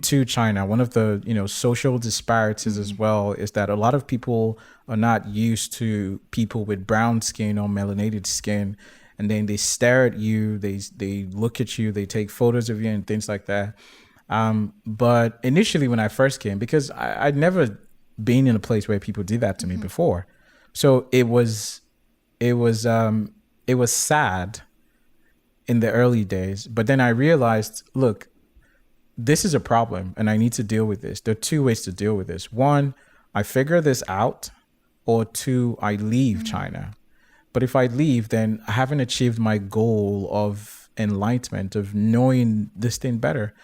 Speaker 2: to China, one of the, you know, social disparities as well is that a lot of people are not used to people with brown skin or melanated skin. And then they stare at you, they look at you, they take photos of you and things like that. But initially when I first came, because I'd never been in a place where people did that to me before. So it was sad in the early days, but then I realized, look, this is a problem and I need to deal with this. There are two ways to deal with this. One, I figure this out, or two, I leave China. But if I leave, then I haven't achieved my goal of enlightenment, of knowing this thing better.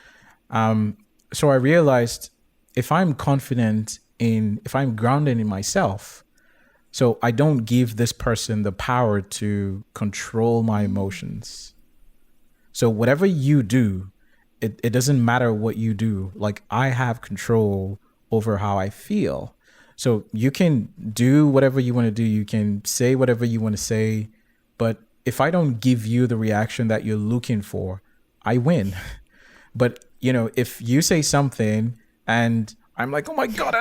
Speaker 2: So I realized if I'm grounded in myself, so I don't give this person the power to control my emotions. So whatever you do, it doesn't matter what you do. Like, I have control over how I feel. So you can do whatever you want to do. You can say whatever you want to say. But if I don't give you the reaction that you're looking for, I win. But, if you say something and I'm like, oh my God,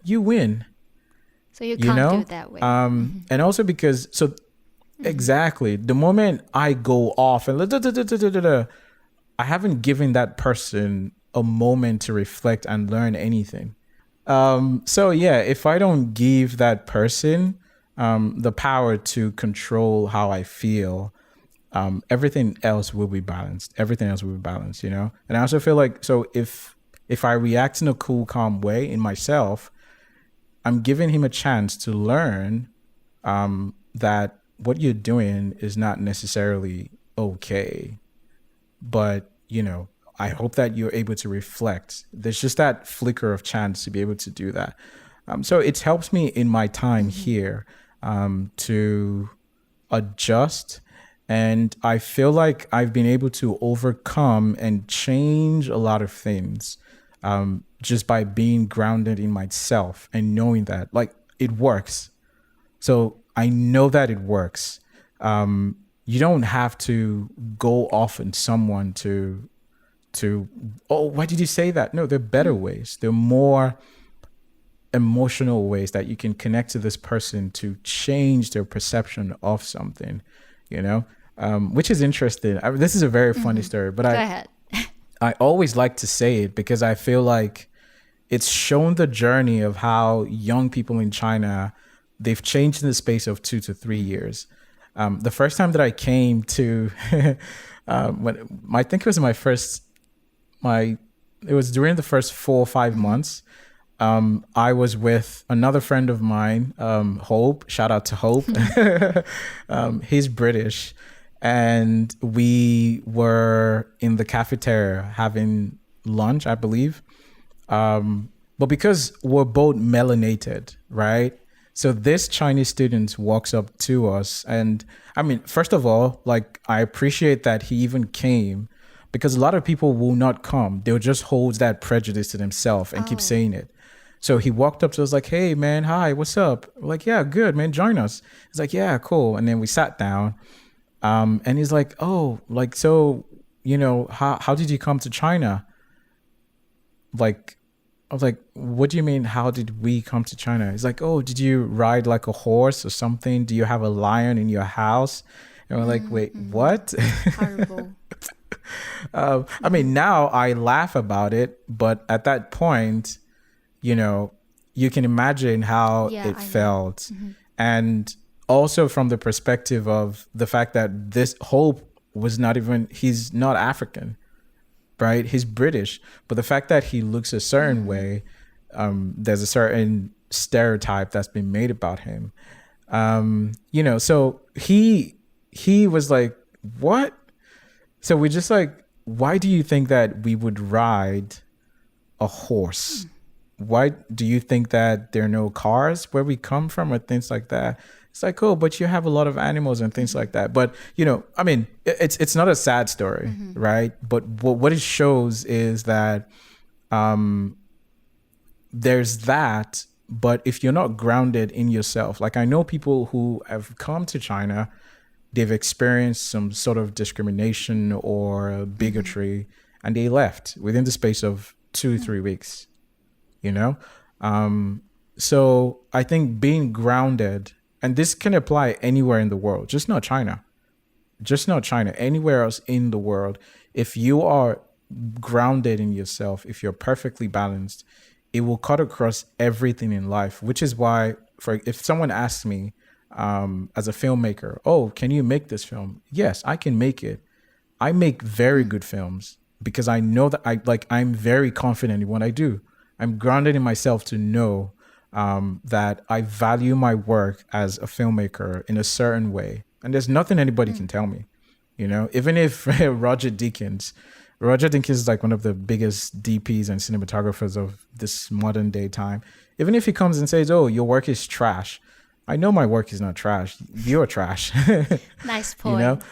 Speaker 2: you win.
Speaker 1: So you can't do it that way.
Speaker 2: And also because, exactly, the moment I go off and I haven't given that person a moment to reflect and learn anything. If I don't give that person the power to control how I feel, everything else will be balanced. And I also feel like, so if I react in a cool, calm way in myself, I'm giving him a chance to learn that what you're doing is not necessarily okay. But, I hope that you're able to reflect. There's just that flicker of chance to be able to do that. So it helps me in my time here to adjust. And I feel like I've been able to overcome and change a lot of things just by being grounded in myself and knowing that, like, it works. So I know that it works. You don't have to go off on someone to oh, why did you say that? No, there are better ways. There are more emotional ways that you can connect to this person to change their perception of something, which is interesting. This is a very funny story, but
Speaker 1: Go ahead.
Speaker 2: I always like to say it because I feel like it's shown the journey of how young people in China, they've changed in the space of 2 to 3 years. The first time that I came to, I think it was it was during the first 4 or 5 months. I was with another friend of mine, Hope. Shout out to Hope. He's British. And we were in the cafeteria having lunch, I believe. But because we're both melanated, right? So this Chinese student walks up to us. And I mean, first of all, like, I appreciate that he even came, because a lot of people will not come. They'll just hold that prejudice to themselves and keep saying it. So he walked up to us like, hey, man, hi, what's up? We're like, yeah, good, man, join us. He's like, yeah, cool. And then we sat down. And he's like, oh, like, so, how did you come to China? Like, I was like, what do you mean, how did we come to China? He's like, oh, did you ride like a horse or something? Do you have a lion in your house? And we're like, wait, what?
Speaker 1: Horrible.
Speaker 2: I mean, now I laugh about it, but at that point, you can imagine how it felt. And also from the perspective of the fact that this Hope he's not African, right? He's British, but the fact that he looks a certain way, there's a certain stereotype that's been made about him. So he was like, what? So we're just like, why do you think that we would ride a horse? Why do you think that there are no cars where we come from or things like that? It's like, oh, but you have a lot of animals and things like that. But, I mean, it's not a sad story, right? But what it shows is that there's that. But if you're not grounded in yourself, like, I know people who have come to China, they've experienced some sort of discrimination or bigotry, and they left within the space of 2-3 weeks, So I think being grounded, and this can apply anywhere in the world, just not China, anywhere else in the world. If you are grounded in yourself, if you're perfectly balanced, it will cut across everything in life, which is why if someone asks me as a filmmaker, oh, can you make this film? Yes, I can make it. I make very good films because I know that I'm very confident in what I do. I'm grounded in myself to know that I value my work as a filmmaker in a certain way. And there's nothing anybody can tell me, even if Roger Deakins is like one of the biggest DPs and cinematographers of this modern day time. Even if he comes and says, oh, your work is trash, I know my work is not trash. You're trash.
Speaker 1: Nice point.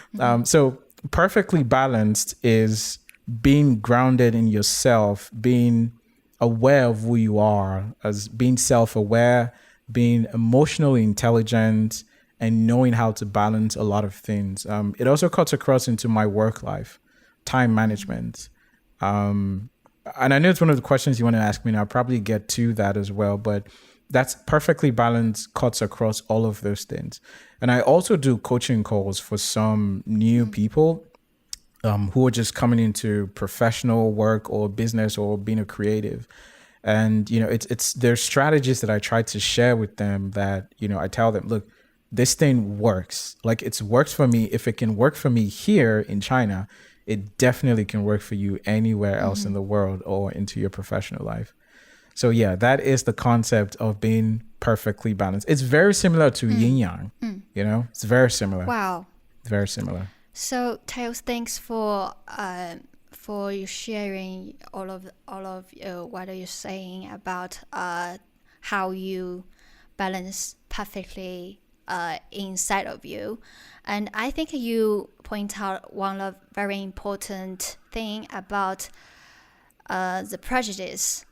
Speaker 2: So perfectly balanced is being grounded in yourself, being aware of who you are, as being self-aware, being emotionally intelligent, and knowing how to balance a lot of things. It also cuts across into my work life, time management. And I know it's one of the questions you want to ask me, and I'll probably get to that as well, but that's perfectly balanced, cuts across all of those things. And I also do coaching calls for some new people who are just coming into professional work or business or being a creative. And, it's there's strategies that I try to share with them that, I tell them, look, this thing works. Like, it's worked for me. If it can work for me here in China, it definitely can work for you anywhere else in the world or into your professional life. So yeah, that is the concept of being perfectly balanced. It's very similar to yin yang, it's very similar.
Speaker 1: Wow.
Speaker 2: Very similar.
Speaker 1: So Tails, thanks for you sharing all of what you're saying about how you balance perfectly inside of you. And I think you point out one of very important thing about the prejudice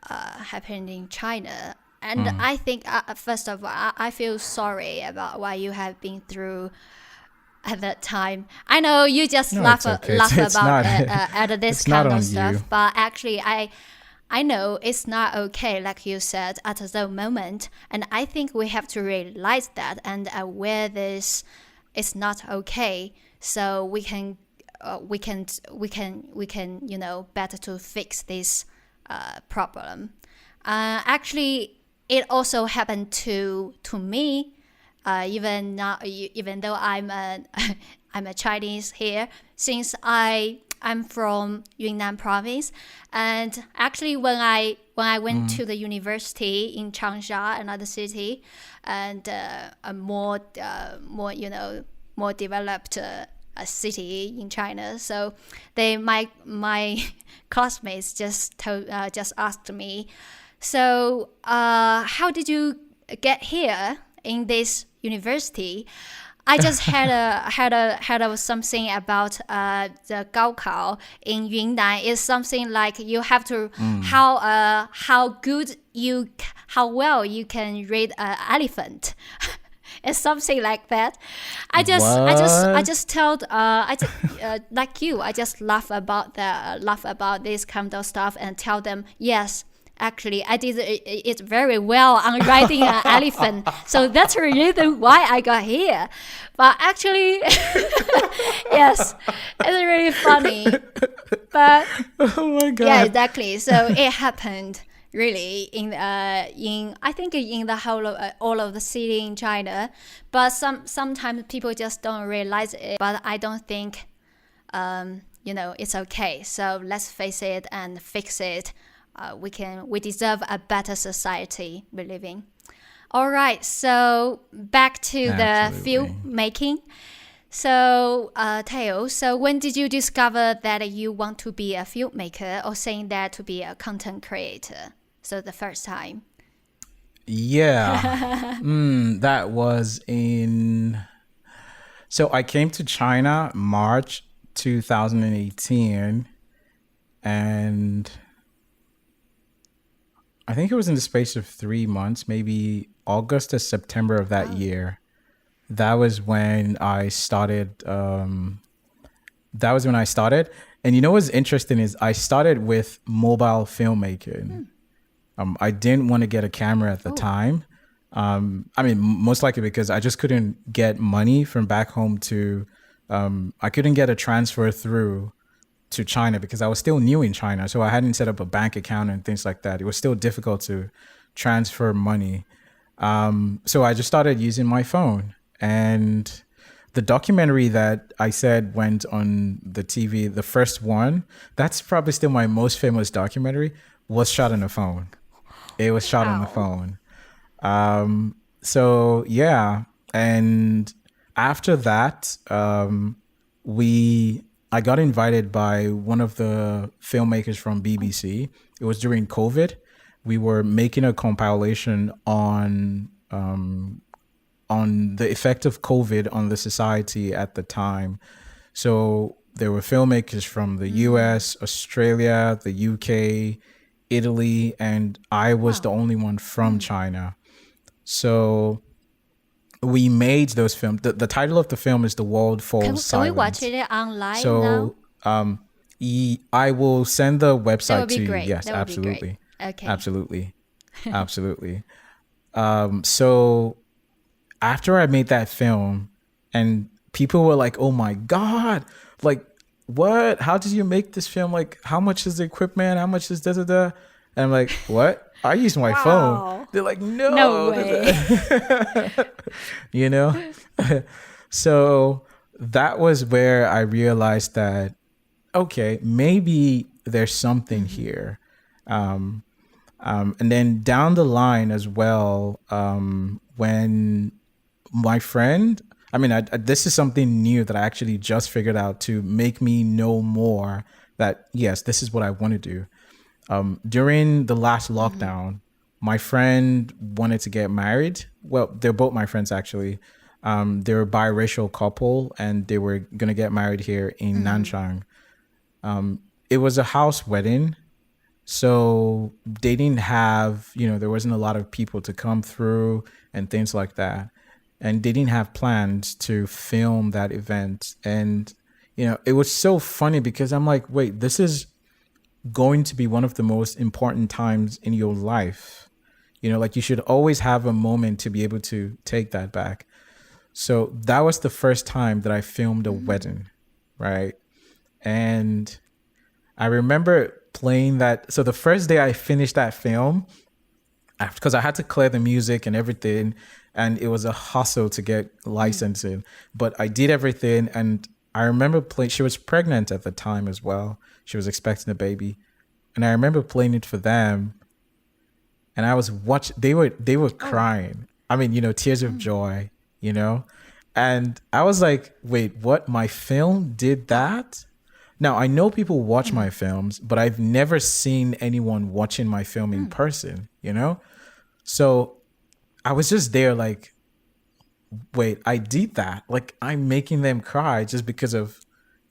Speaker 1: happening in China. And I think, first of all, I feel sorry about what you have been through at that time. I know you just laugh about at this kind of stuff, but actually I know it's not okay, like you said, at the moment. And I think we have to realize that and aware this is not okay, so we can better to fix this problem. Actually, it also happened to me. Even though I'm a Chinese here, since I'm from Yunnan Province, and actually when I went to the university in Changsha, another city, and a more developed city in China, so my classmates just asked me, so how did you get here in this university? I just had something about the Gaokao in Yunnan. Is something like you have to how well you can read an elephant. It's something like that. I just told like you. I just laugh about this kind of stuff and tell them, yes, actually, I did it very well on riding an elephant. So that's the reason why I got here. But actually, yes, it's really funny. But
Speaker 2: oh my God.
Speaker 1: Yeah, exactly. So it happened really in I think in the whole of all of the city in China. But sometimes people just don't realize it. But I don't think it's okay. So let's face it and fix it. We deserve a better society we live in. All right, so back to the filmmaking. So, Teo, so when did you discover that you want to be a filmmaker, or saying that to be a content creator? So the first time.
Speaker 2: Yeah, that was so I came to China March 2018, and I think it was in the space of 3 months, maybe August to September of that year. That was when I started. And what's interesting is I started with mobile filmmaking. I didn't want to get a camera at the time. Most likely because I just couldn't get money from back home to, I couldn't get a transfer through to China because I was still new in China. So I hadn't set up a bank account and things like that. It was still difficult to transfer money. So I just started using my phone. And the documentary that I said went on the TV, the first one, that's probably still my most famous documentary, was shot on a phone. It was shot on the phone. So yeah. And after that, I got invited by one of the filmmakers from BBC. It was during COVID. We were making a compilation on the effect of COVID on the society at the time. So there were filmmakers from the US, Australia, the UK, Italy, and I was the only one from China. So we made those films. The title of the film is The World Falls Silent.
Speaker 1: Can we watch it online
Speaker 2: so,
Speaker 1: now?
Speaker 2: I will send the website
Speaker 1: That would be
Speaker 2: to you.
Speaker 1: great.
Speaker 2: Yes,
Speaker 1: That would be great.
Speaker 2: absolutely.
Speaker 1: Okay.
Speaker 2: Absolutely. Absolutely. So after I made that film and people were like, oh my God, like, what? How did you make this film? Like, how much is the equipment? How much is da da da? And I'm like, what? I use my phone. They're like, no
Speaker 1: way.
Speaker 2: You know? So that was where I realized that, okay, maybe there's something here. And then down the line as well, when my friend, this is something new that I actually just figured out to make me know more that, yes, this is what I want to do. During the last lockdown, my friend wanted to get married. Well, they're both my friends, actually. They're a biracial couple, and they were going to get married here in Nanchang. It was a house wedding. So they didn't have, there wasn't a lot of people to come through and things like that. And they didn't have plans to film that event. And, it was so funny because I'm like, wait, this is going to be one of the most important times in your life. Like you should always have a moment to be able to take that back. So that was the first time that I filmed a wedding, right? And I remember playing that. So the first day I finished that film, because I had to clear the music and everything, and it was a hustle to get licensing, but I did everything. And I remember playing, she was pregnant at the time as well. She was expecting a baby. And I remember playing it for them. And I was watching, they were crying. Tears of joy, And I was like, wait, what? My film did that? Now, I know people watch my films, but I've never seen anyone watching my film in person, So I was just there like, wait, I did that. Like, I'm making them cry just because of,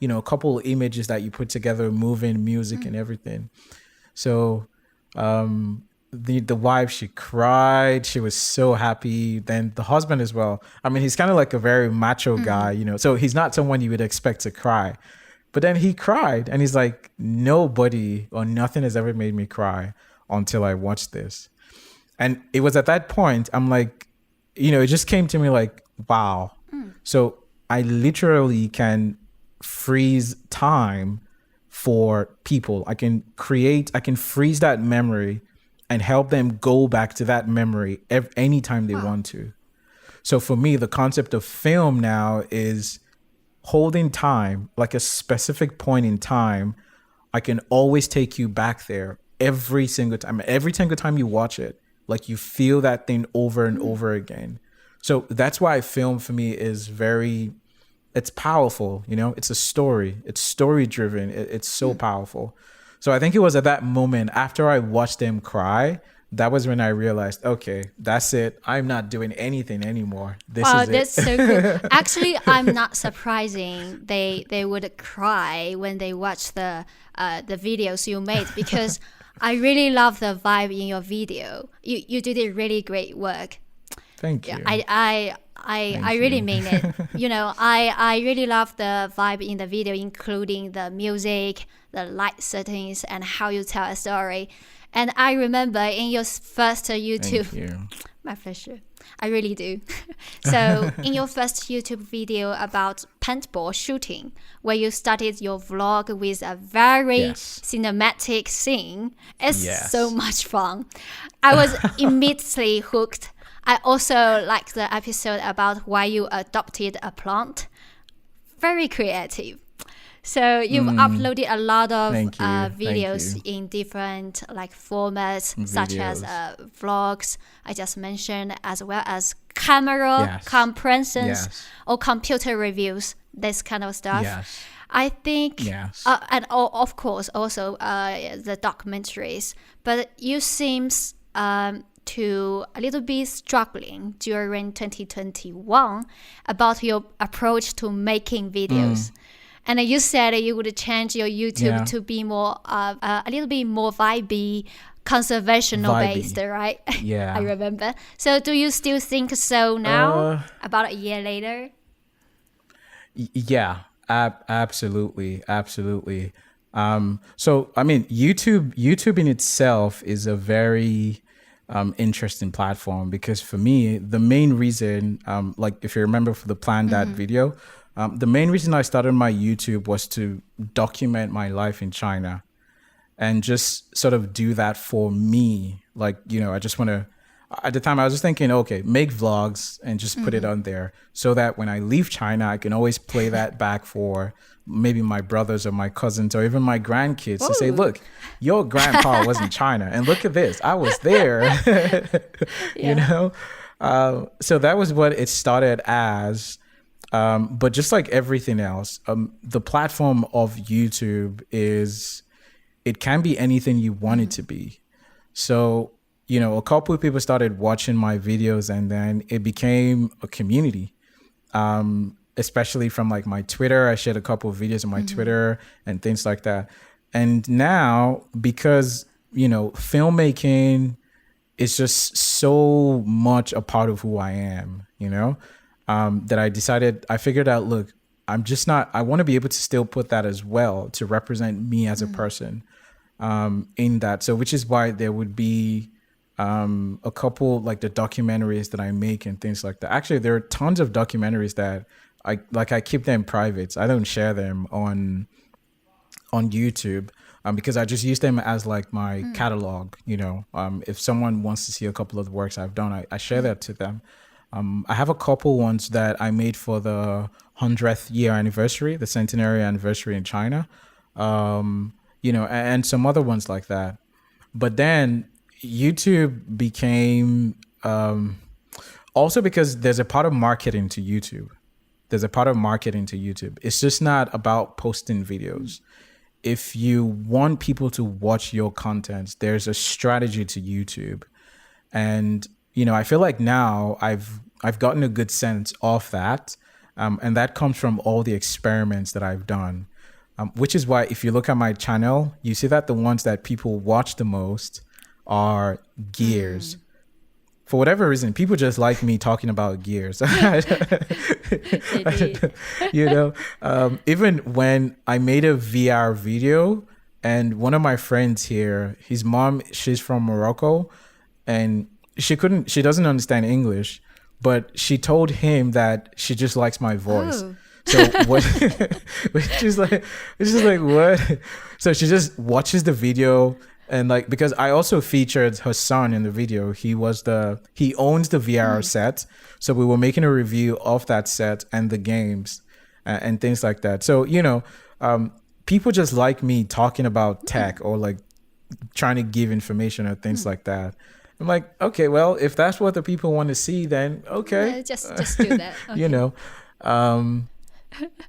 Speaker 2: a couple of images that you put together, moving music and everything. So the wife, she cried. She was so happy. Then the husband as well. He's kind of like a very macho guy, so he's not someone you would expect to cry. But then he cried and he's like, nobody or nothing has ever made me cry until I watched this. And it was at that point, I'm like, it just came to me like, wow. So I literally can freeze time for people. I can freeze that memory and help them go back to that memory anytime they want to. So for me, the concept of film now is holding time, like a specific point in time. I can always take you back there every single time. Every single time you watch it, like you feel that thing over and over again. So that's why film for me is it's powerful. It's a story. It's story driven. It's so powerful. So I think it was at that moment after I watched them cry, that was when I realized, okay, that's it. I'm not doing anything anymore.
Speaker 1: That's so cool. Actually, I'm not surprising they would cry when they watch the videos you made, because I really love the vibe in your video. You did a really great work.
Speaker 2: Thank you.
Speaker 1: I really mean it. I really love the vibe in the video, including the music, the light settings, and how you tell a story. And I remember in your first YouTube,
Speaker 2: Thank you.
Speaker 1: my pleasure. I really do. So in your first YouTube video about paintball shooting, where you started your vlog with a very cinematic scene, it's so much fun. I was immediately hooked. I also like the episode about why you adopted a plant. Very creative. So you've uploaded a lot of videos in different like formats, such as vlogs, I just mentioned, as well as camera comprehensions or computer reviews, this kind of stuff. I think, and of course also the documentaries. But you seems to a little bit struggling during 2021 about your approach to making videos. And you said you would change your YouTube to be more, a little bit more vibey, conservational based, right?
Speaker 2: Yeah.
Speaker 1: I remember. So do you still think so now, about a year later?
Speaker 2: Yeah, absolutely. So, I mean, YouTube in itself is a very interesting platform, because for me, the main reason, like if you remember for the Plan That video, the main reason I started my YouTube was to document my life in China and just sort of do that for me. Like, I just want to, at the time I was just thinking, okay, make vlogs and just put it on there so that when I leave China, I can always play that back for maybe my brothers or my cousins or even my grandkids to say, look, your grandpa was in China and look at this, I was there. So that was what it started as. But just like everything else, the platform of YouTube it can be anything you want it to be. So, a couple of people started watching my videos and then it became a community, especially from like my Twitter. I shared a couple of videos on my Twitter and things like that. And now, because, filmmaking is just so much a part of who I am, that I figured out, look, I want to be able to still put that as well to represent me as a person in that. So which is why there would be a couple like the documentaries that I make and things like that. Actually, there are tons of documentaries that I keep them private. I don't share them on YouTube because I just use them as like my catalog. If someone wants to see a couple of the works I've done, I share that to them. I have a couple ones that I made for the 100th year anniversary, the centenary anniversary in China, and some other ones like that. But then YouTube became, also because there's a part of marketing to YouTube. It's just not about posting videos. If you want people to watch your content, there's a strategy to YouTube. And I feel like now I've gotten a good sense of that, and that comes from all the experiments that I've done, which is why if you look at my channel, you see that the ones that people watch the most are gears. For whatever reason, people just like me talking about gears. Even when I made a VR video, and one of my friends here, his mom, she's from Morocco, and she doesn't understand English, but she told him that she just likes my voice. Oh. So what? Which is like what? So she just watches the video, and like, because I also featured her son in the video. He owns the VR set, so we were making a review of that set and the games and things like that. So people just like me talking about tech or like trying to give information or things like that. I'm like, okay, well, if that's what the people want to see, then okay.
Speaker 1: Yeah, just do that.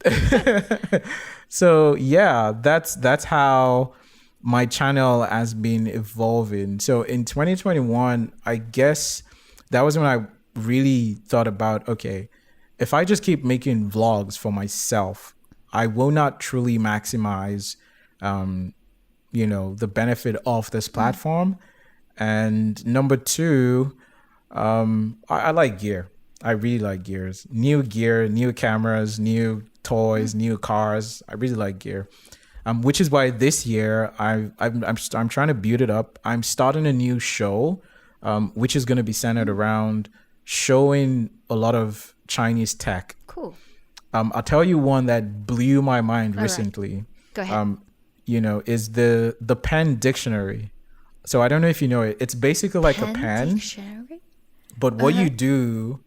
Speaker 1: Okay.
Speaker 2: So yeah, that's how my channel has been evolving. So in 2021, I guess that was when I really thought about, okay, if I just keep making vlogs for myself, I will not truly maximize, the benefit of this platform. And number two, I like gear. I really like gears. New gear, new cameras, new toys, new cars. I really like gear. Which is why this year I'm trying to build it up. I'm starting a new show, which is going to be centered around showing a lot of Chinese tech.
Speaker 1: Cool.
Speaker 2: I'll tell you one that blew my mind
Speaker 1: All
Speaker 2: recently.
Speaker 1: Right. Go ahead.
Speaker 2: Is the pen dictionary. So I don't know if you know it. It's basically like a pen.
Speaker 1: Dictionary?
Speaker 2: But what you do,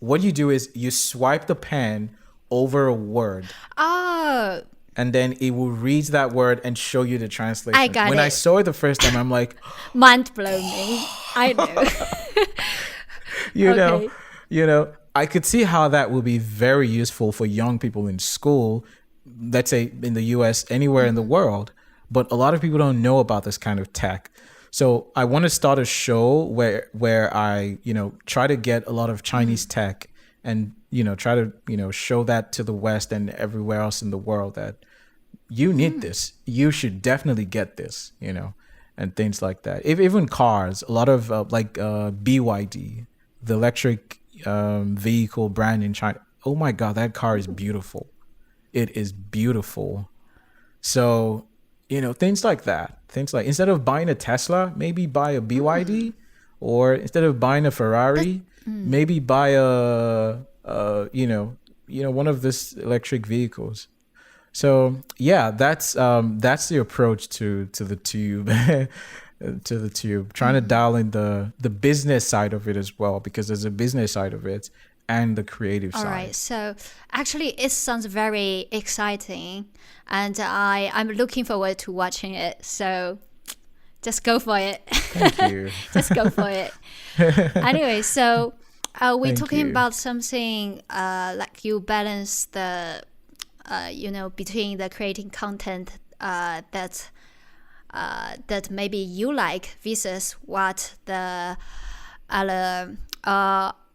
Speaker 2: what you do is you swipe the pen over a word.
Speaker 1: Oh.
Speaker 2: And then it will read that word and show you the translation.
Speaker 1: I got
Speaker 2: when
Speaker 1: it.
Speaker 2: I saw it the first time, I'm like,
Speaker 1: mind blown me. I know.
Speaker 2: you know, I could see how that would be very useful for young people in school, let's say in the US, anywhere in the world. But a lot of people don't know about this kind of tech. So I want to start a show where I, try to get a lot of Chinese tech and, try to, show that to the West and everywhere else in the world that you need this. You should definitely get this, and things like that. Even cars, a lot of BYD, the electric vehicle brand in China. Oh my God, that car is beautiful. It is beautiful. So, things like that. Things like instead of buying a Tesla, maybe buy a BYD, or instead of buying a Ferrari, maybe buy a one of these electric vehicles. So yeah, that's the approach to the tube. To the tube, trying to dial in the business side of it as well, because there's a business side of it and the creative side.
Speaker 1: All right, so actually it sounds very exciting, and I'm looking forward to watching it. So just go for it.
Speaker 2: Thank you.
Speaker 1: Just go for it. Anyway, so we're talking about something like you balance the between the creating content that maybe you like versus what the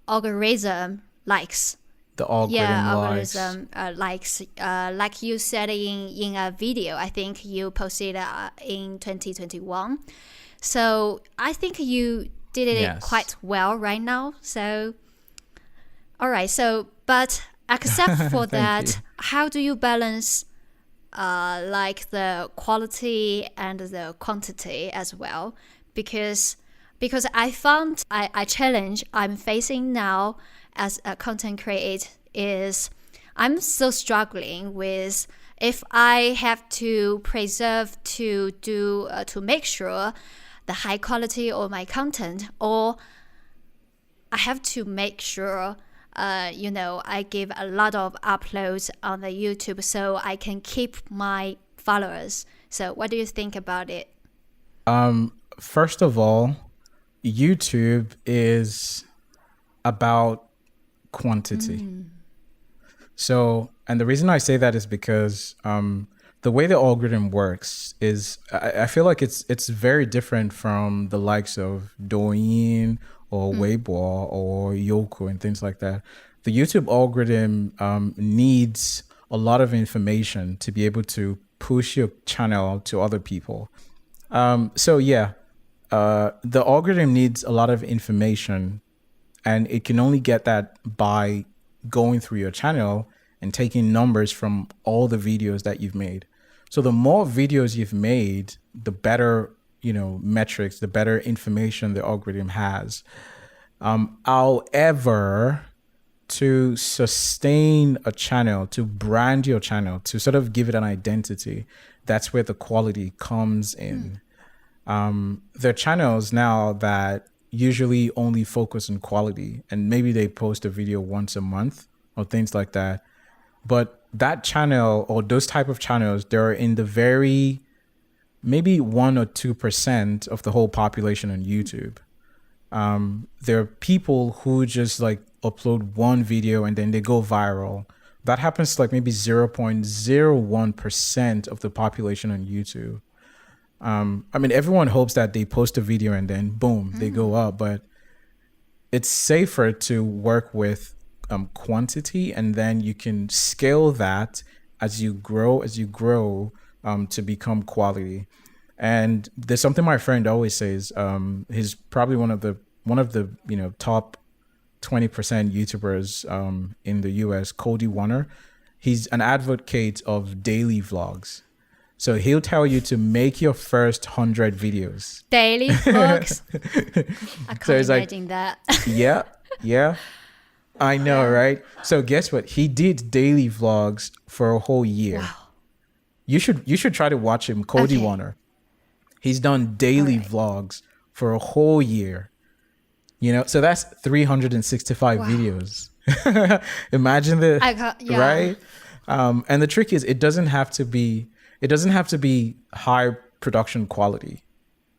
Speaker 1: algorithm likes.
Speaker 2: The algorithm
Speaker 1: likes. Like you said in a video, I think you posted in 2021. So I think you did it quite well right now. So, all right. So, but except for that, how do you balance like the quality and the quantity as well? Because I found a challenge I'm facing now as a content creator is I'm so struggling with if I have to preserve to make sure the high quality of my content, or I have to make sure I give a lot of uploads on the YouTube so I can keep my followers. So what do you think about it?
Speaker 2: First of all, YouTube is about quantity. So, and the reason I say that is because the way the algorithm works is I feel like it's very different from the likes of Douyin or Weibo or Youku and things like that. The YouTube algorithm needs a lot of information to be able to push your channel to other people. The algorithm needs a lot of information, and it can only get that by going through your channel and taking numbers from all the videos that you've made. So the more videos you've made, the better, metrics, the better information the algorithm has. However, to sustain a channel, to brand your channel, to sort of give it an identity, that's where the quality comes in. There are channels now that usually only focus on quality, and maybe they post a video once a month or things like that. But that channel or those type of channels, they're in the very, maybe 1 or 2% of the whole population on YouTube. There are people who just like upload one video and then they go viral. That happens to like maybe 0.01% of the population on YouTube. Everyone hopes that they post a video and then boom, they go up, but it's safer to work with quantity, and then you can scale that as you grow to become quality. And there's something my friend always says. He's probably one of the top 20% YouTubers in the US, Cody Warner. He's an advocate of daily vlogs. So he'll tell you to make your first 100 videos.
Speaker 1: Daily vlogs? I can't imagine that.
Speaker 2: Yeah. Yeah, I know, right? So guess what? He did daily vlogs for a whole year.
Speaker 1: Wow.
Speaker 2: You should try to watch him, Cody
Speaker 1: Okay.
Speaker 2: Warner. He's done
Speaker 1: All
Speaker 2: daily
Speaker 1: right.
Speaker 2: vlogs for a whole year. So that's 365
Speaker 1: Wow.
Speaker 2: videos. Imagine the
Speaker 1: Yeah.
Speaker 2: right. And the trick is, it doesn't have to be high production quality.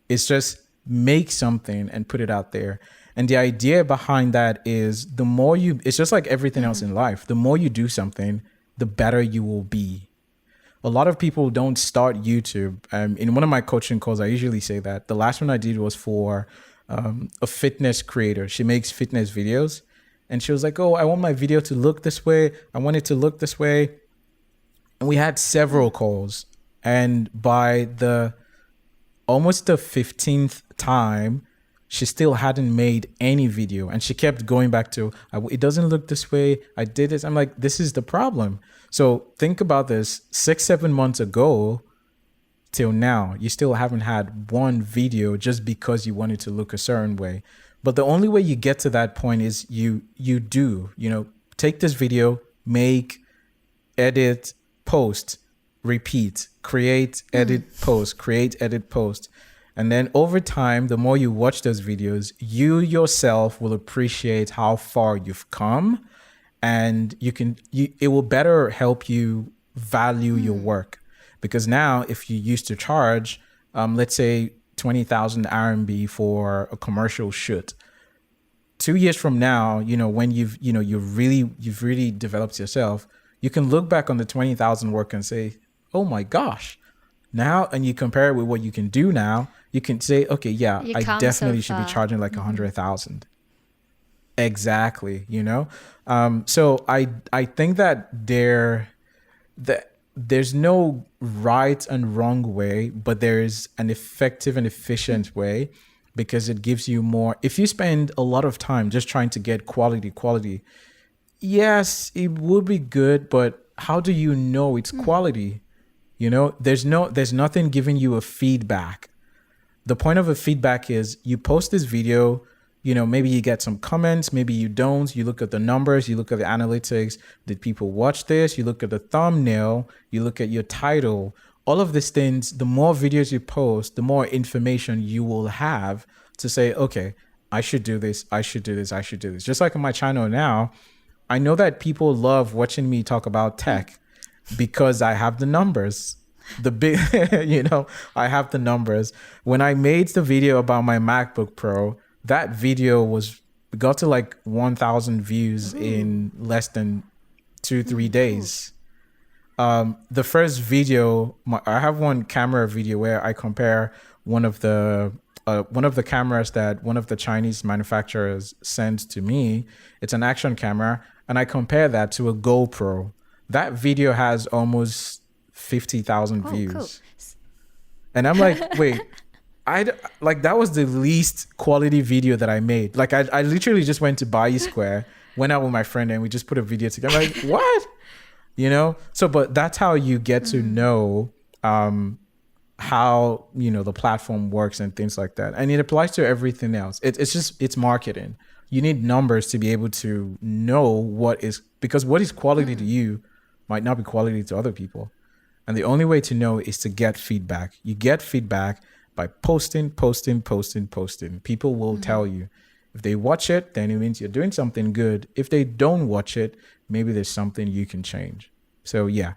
Speaker 2: It's just make something and put it out there. And the idea behind that is, it's just like everything else in life. The more you do something, the better you will be. A lot of people don't start YouTube. In one of my coaching calls, I usually say that the last one I did was for a fitness creator. She makes fitness videos. And she was like, oh, I want my video to look this way. I want it to look this way. And we had several calls. And by almost the 15th time, she still hadn't made any video. And she kept going back to, it doesn't look this way. I did this. I'm like, this is the problem. So think about this. 6-7 months ago till now, you still haven't had one video just because you wanted to look a certain way. But the only way you get to that point is you take this video, make, edit, post, repeat, create, edit, post, create, edit, post. And then over time, the more you watch those videos, you yourself will appreciate how far you've come, and it will better help you value your work. Because now, if you used to charge, let's say 20,000 RMB for a commercial shoot, 2 years from now, when you've really developed yourself, you can look back on the 20,000 work and say, oh my gosh, now, and you compare it with what you can do now, you can say, okay, yeah, I definitely should be charging like 100,000. Exactly. So I think that there's no right and wrong way, but there's an effective and efficient way, because it gives you more. If you spend a lot of time just trying to get quality, yes, it would be good, but how do you know it's quality? There's nothing giving you a feedback. The point of a feedback is, you post this video, maybe you get some comments, maybe you don't. You look at the numbers, you look at the analytics. Did people watch this? You look at the thumbnail, you look at your title. All of these things, the more videos you post, the more information you will have to say, okay, I should do this, I should do this, I should do this. Just like on my channel now, I know that people love watching me talk about tech because I have the numbers. I have the numbers. When I made the video about my MacBook Pro, that video got to like 1,000 views in less than 2-3 days. The first video, I have one camera video where I compare one of the cameras that one of the Chinese manufacturers sent to me. It's an action camera, and I compare that to a GoPro. That video has almost 50,000 views. Cool. And I'm like, wait, that was the least quality video that I made. Like I literally just went to Bayi Square, went out with my friend, and we just put a video together. I'm like, what? So, but that's how you get to know how the platform works and things like that. And it applies to everything else. It's marketing. You need numbers to be able to know because what is quality to you might not be quality to other people. And the only way to know is to get feedback. You get feedback by posting. People will tell you. If they watch it, then it means you're doing something good. If they don't watch it, maybe there's something you can change. So yeah,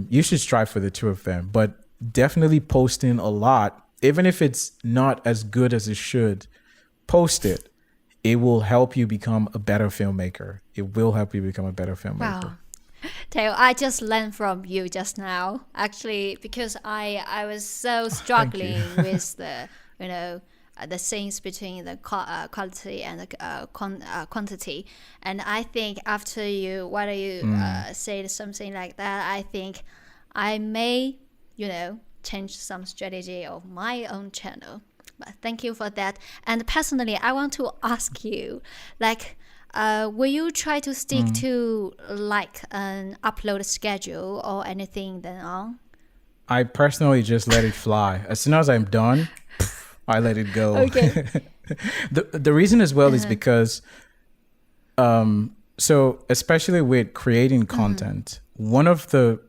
Speaker 2: you should strive for the two of them, but definitely posting a lot, even if it's not as good as it should, post it. It will help you become a better filmmaker. It will help you become a better filmmaker.
Speaker 1: Wow. Teo, I just learned from you just now, actually, because I was so struggling with the things between the quality and the quantity. And I think after you said something like that, I think I may, change some strategy of my own channel. But thank you for that. And personally, I want to ask you, will you try to stick to an upload schedule or anything then on?
Speaker 2: I personally just let it fly. As soon as I'm done, I let it go.
Speaker 1: Okay.
Speaker 2: The reason as well is because So especially with creating content, one of the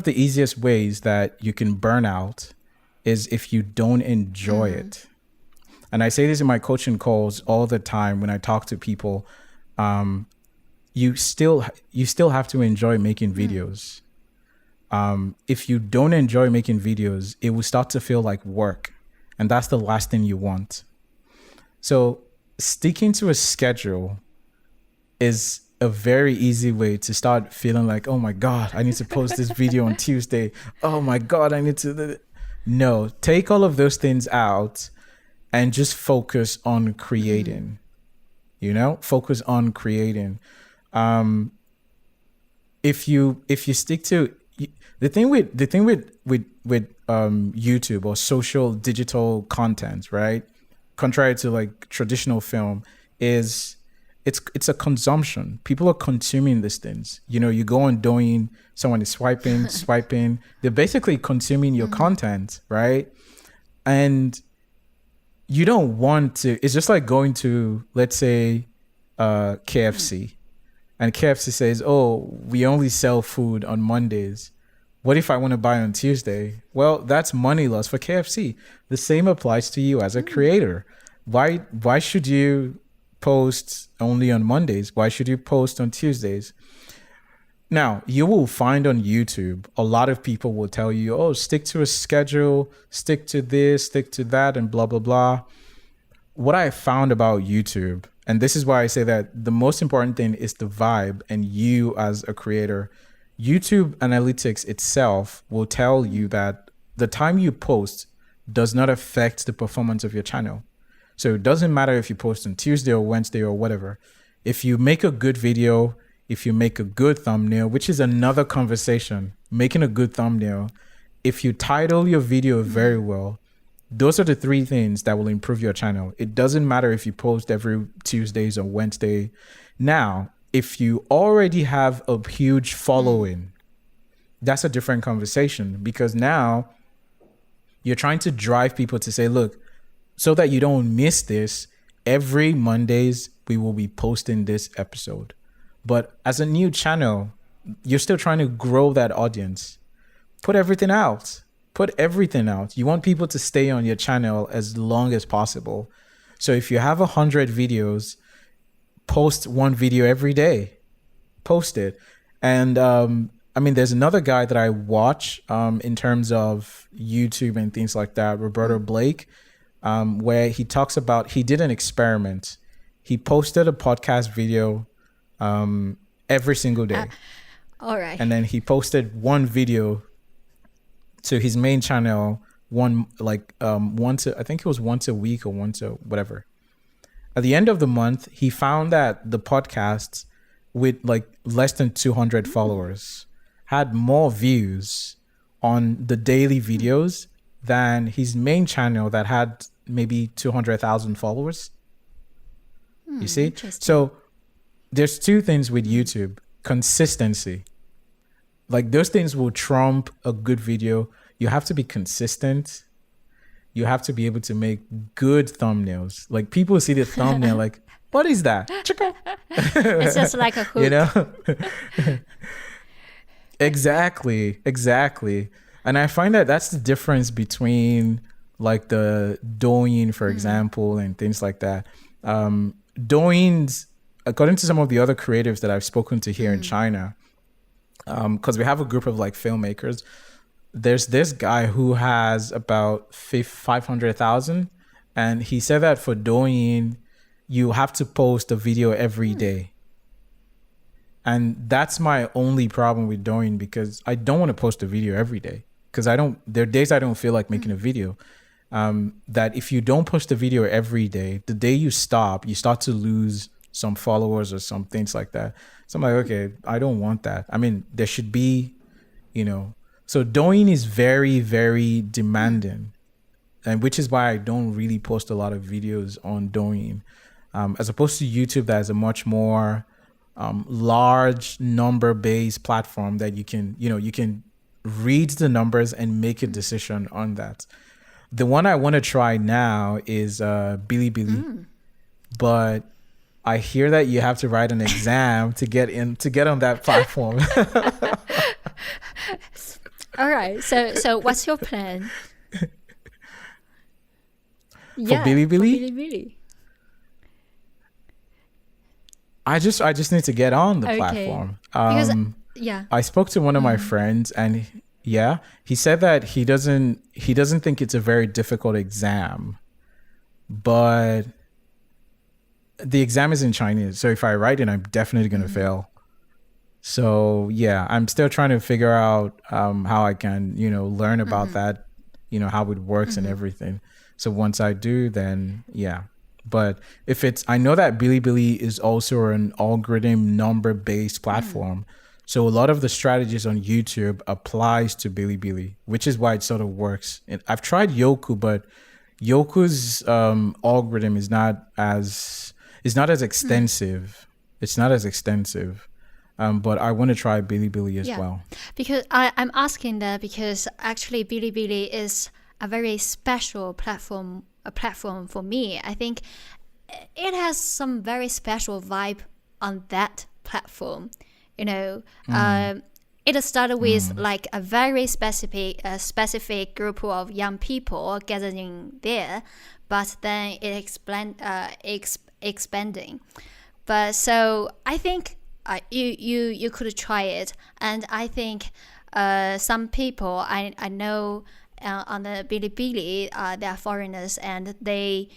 Speaker 2: easiest ways that you can burn out is if you don't enjoy it. And I say this in my coaching calls all the time when I talk to people. You still have to enjoy making videos. If you don't enjoy making videos, it will start to feel like work, and that's the last thing you want. So sticking to a schedule is a very easy way to start feeling like, oh my God, I need to post this video on Tuesday. Oh my God, I need to. No, take all of those things out and just focus on creating. Focus on creating. If you stick to the thing with YouTube or social digital content, right? Contrary to like traditional film, is it's a consumption. People are consuming these things. You go on Douyin, someone is swiping. They're basically consuming your content, right? And you don't want to. It's just like going to, let's say, KFC, and KFC says, "Oh, we only sell food on Mondays. What if I want to buy on Tuesday?" Well, that's money loss for KFC. The same applies to you as a creator. Why should you post only on Mondays? Why should you post on Tuesdays? Now, you will find on YouTube, a lot of people will tell you, oh, stick to a schedule, stick to this, stick to that, and blah, blah, blah. What I found about YouTube, and this is why I say that the most important thing is the vibe and you as a creator. YouTube analytics itself will tell you that the time you post does not affect the performance of your channel. So it doesn't matter if you post on Tuesday or Wednesday or whatever. If you make a good video, if you make a good thumbnail, which is another conversation, making a good thumbnail, if you title your video very well, those are the three things that will improve your channel. It doesn't matter if you post every Tuesdays or Wednesday. Now, if you already have a huge following, that's a different conversation, because now you're trying to drive people to say, look, so that you don't miss this, every Mondays we will be posting this episode. But as a new channel, you're still trying to grow that audience. Put everything out. You want people to stay on your channel as long as possible. So if you have 100 videos, post one video every day. Post it. And there's another guy that I watch in terms of YouTube and things like that, Roberto Blake, where he talks about, he did an experiment. He posted a podcast video every single day.
Speaker 1: All right.
Speaker 2: And then he posted one video to his main channel, once a week or once a whatever. At the end of the month, he found that the podcasts with like less than 200 followers had more views on the daily videos than his main channel that had maybe 200,000 followers. You see? So there's two things with YouTube. Consistency. Like those things will trump a good video. You have to be consistent. You have to be able to make good thumbnails. Like people see the thumbnail like, what is that?
Speaker 1: It's just like a hook.
Speaker 2: Exactly. And I find that that's the difference between like the Douyin, for example, and things like that. Douyin's, according to some of the other creatives that I've spoken to here in China, because we have a group of like filmmakers, there's this guy who has about 500,000, and he said that for Douyin, you have to post a video every day. And that's my only problem with Douyin, because I don't want to post a video every day, because there are days I don't feel like making a video. That if you don't post a video every day, the day you start to lose some followers or some things like that. So I'm like, okay, I don't want that. I mean, there should be, so Douyin is very, very demanding, and which is why I don't really post a lot of videos on Douyin, as opposed to YouTube, that is a much more large number-based platform that you can read the numbers and make a decision on that. The one I want to try now is Bilibili, but I hear that you have to write an exam to get on that platform.
Speaker 1: All right. So what's your plan?
Speaker 2: For Bilibili?
Speaker 1: For Bilibili.
Speaker 2: I just need to get on the
Speaker 1: Okay.
Speaker 2: platform.
Speaker 1: Because
Speaker 2: I spoke to one of my friends, and he said that he doesn't think it's a very difficult exam, but the exam is in Chinese. So if I write it, I'm definitely going to fail. So yeah, I'm still trying to figure out how I can, learn about that, how it works and everything. So once I do, then yeah. But I know that Bilibili is also an algorithm number-based platform. So a lot of the strategies on YouTube applies to Bilibili, which is why it sort of works. And I've tried Yoku, but Yoku's algorithm is not as extensive. It's not as extensive. But I want to try Bilibili as well.
Speaker 1: Because I'm asking that because actually Bilibili is a very special platform for me. I think it has some very special vibe on that platform. It started with like a very specific group of young people gathering there, but then it expanding. But so I think you could try it, and I think some people I know on the Bilibili they are foreigners, and they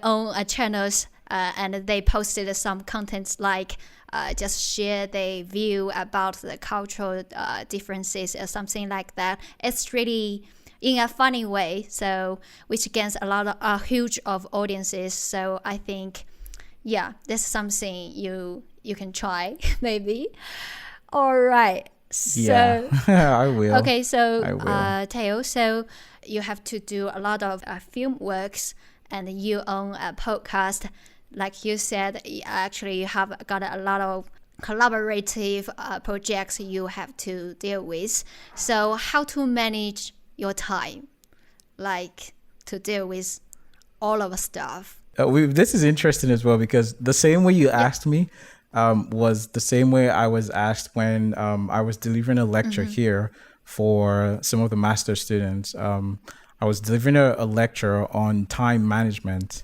Speaker 1: own channels, and they posted some contents like just share their view about the cultural differences or something like that. It's really in a funny way, so which gains a huge of audiences. So I think this is something you can try maybe. All right. So
Speaker 2: I will.
Speaker 1: Okay, so
Speaker 2: I will.
Speaker 1: Teo, so you have to do a lot of film works, and you own a podcast. Like you said, actually you have got a lot of collaborative projects you have to deal with. So how to manage your time, like to deal with all of the stuff?
Speaker 2: This is interesting as well, because the same way you asked me was the same way I was asked when I was delivering a lecture here for some of the master students. I was delivering a lecture on time management.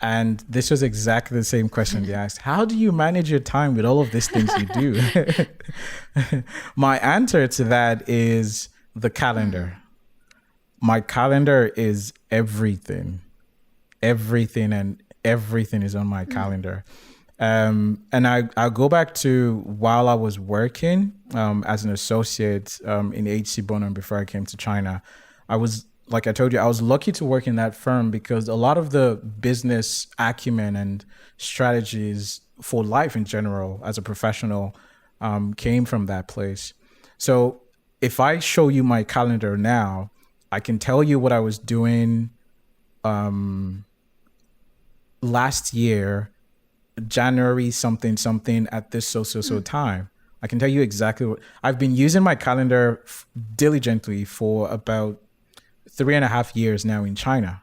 Speaker 2: And this was exactly the same question they asked. How do you manage your time with all of these things you do? My answer to that is the calendar. My calendar is everything. Everything is on my calendar. And I'll go back to while I was working as an associate in HC Bonham before I came to China. Like I told you, I was lucky to work in that firm because a lot of the business acumen and strategies for life in general as a professional came from that place. So if I show you my calendar now, I can tell you what I was doing last year, January something at this so time. I can tell you exactly what I've been using my calendar diligently for about 3.5 years now in China.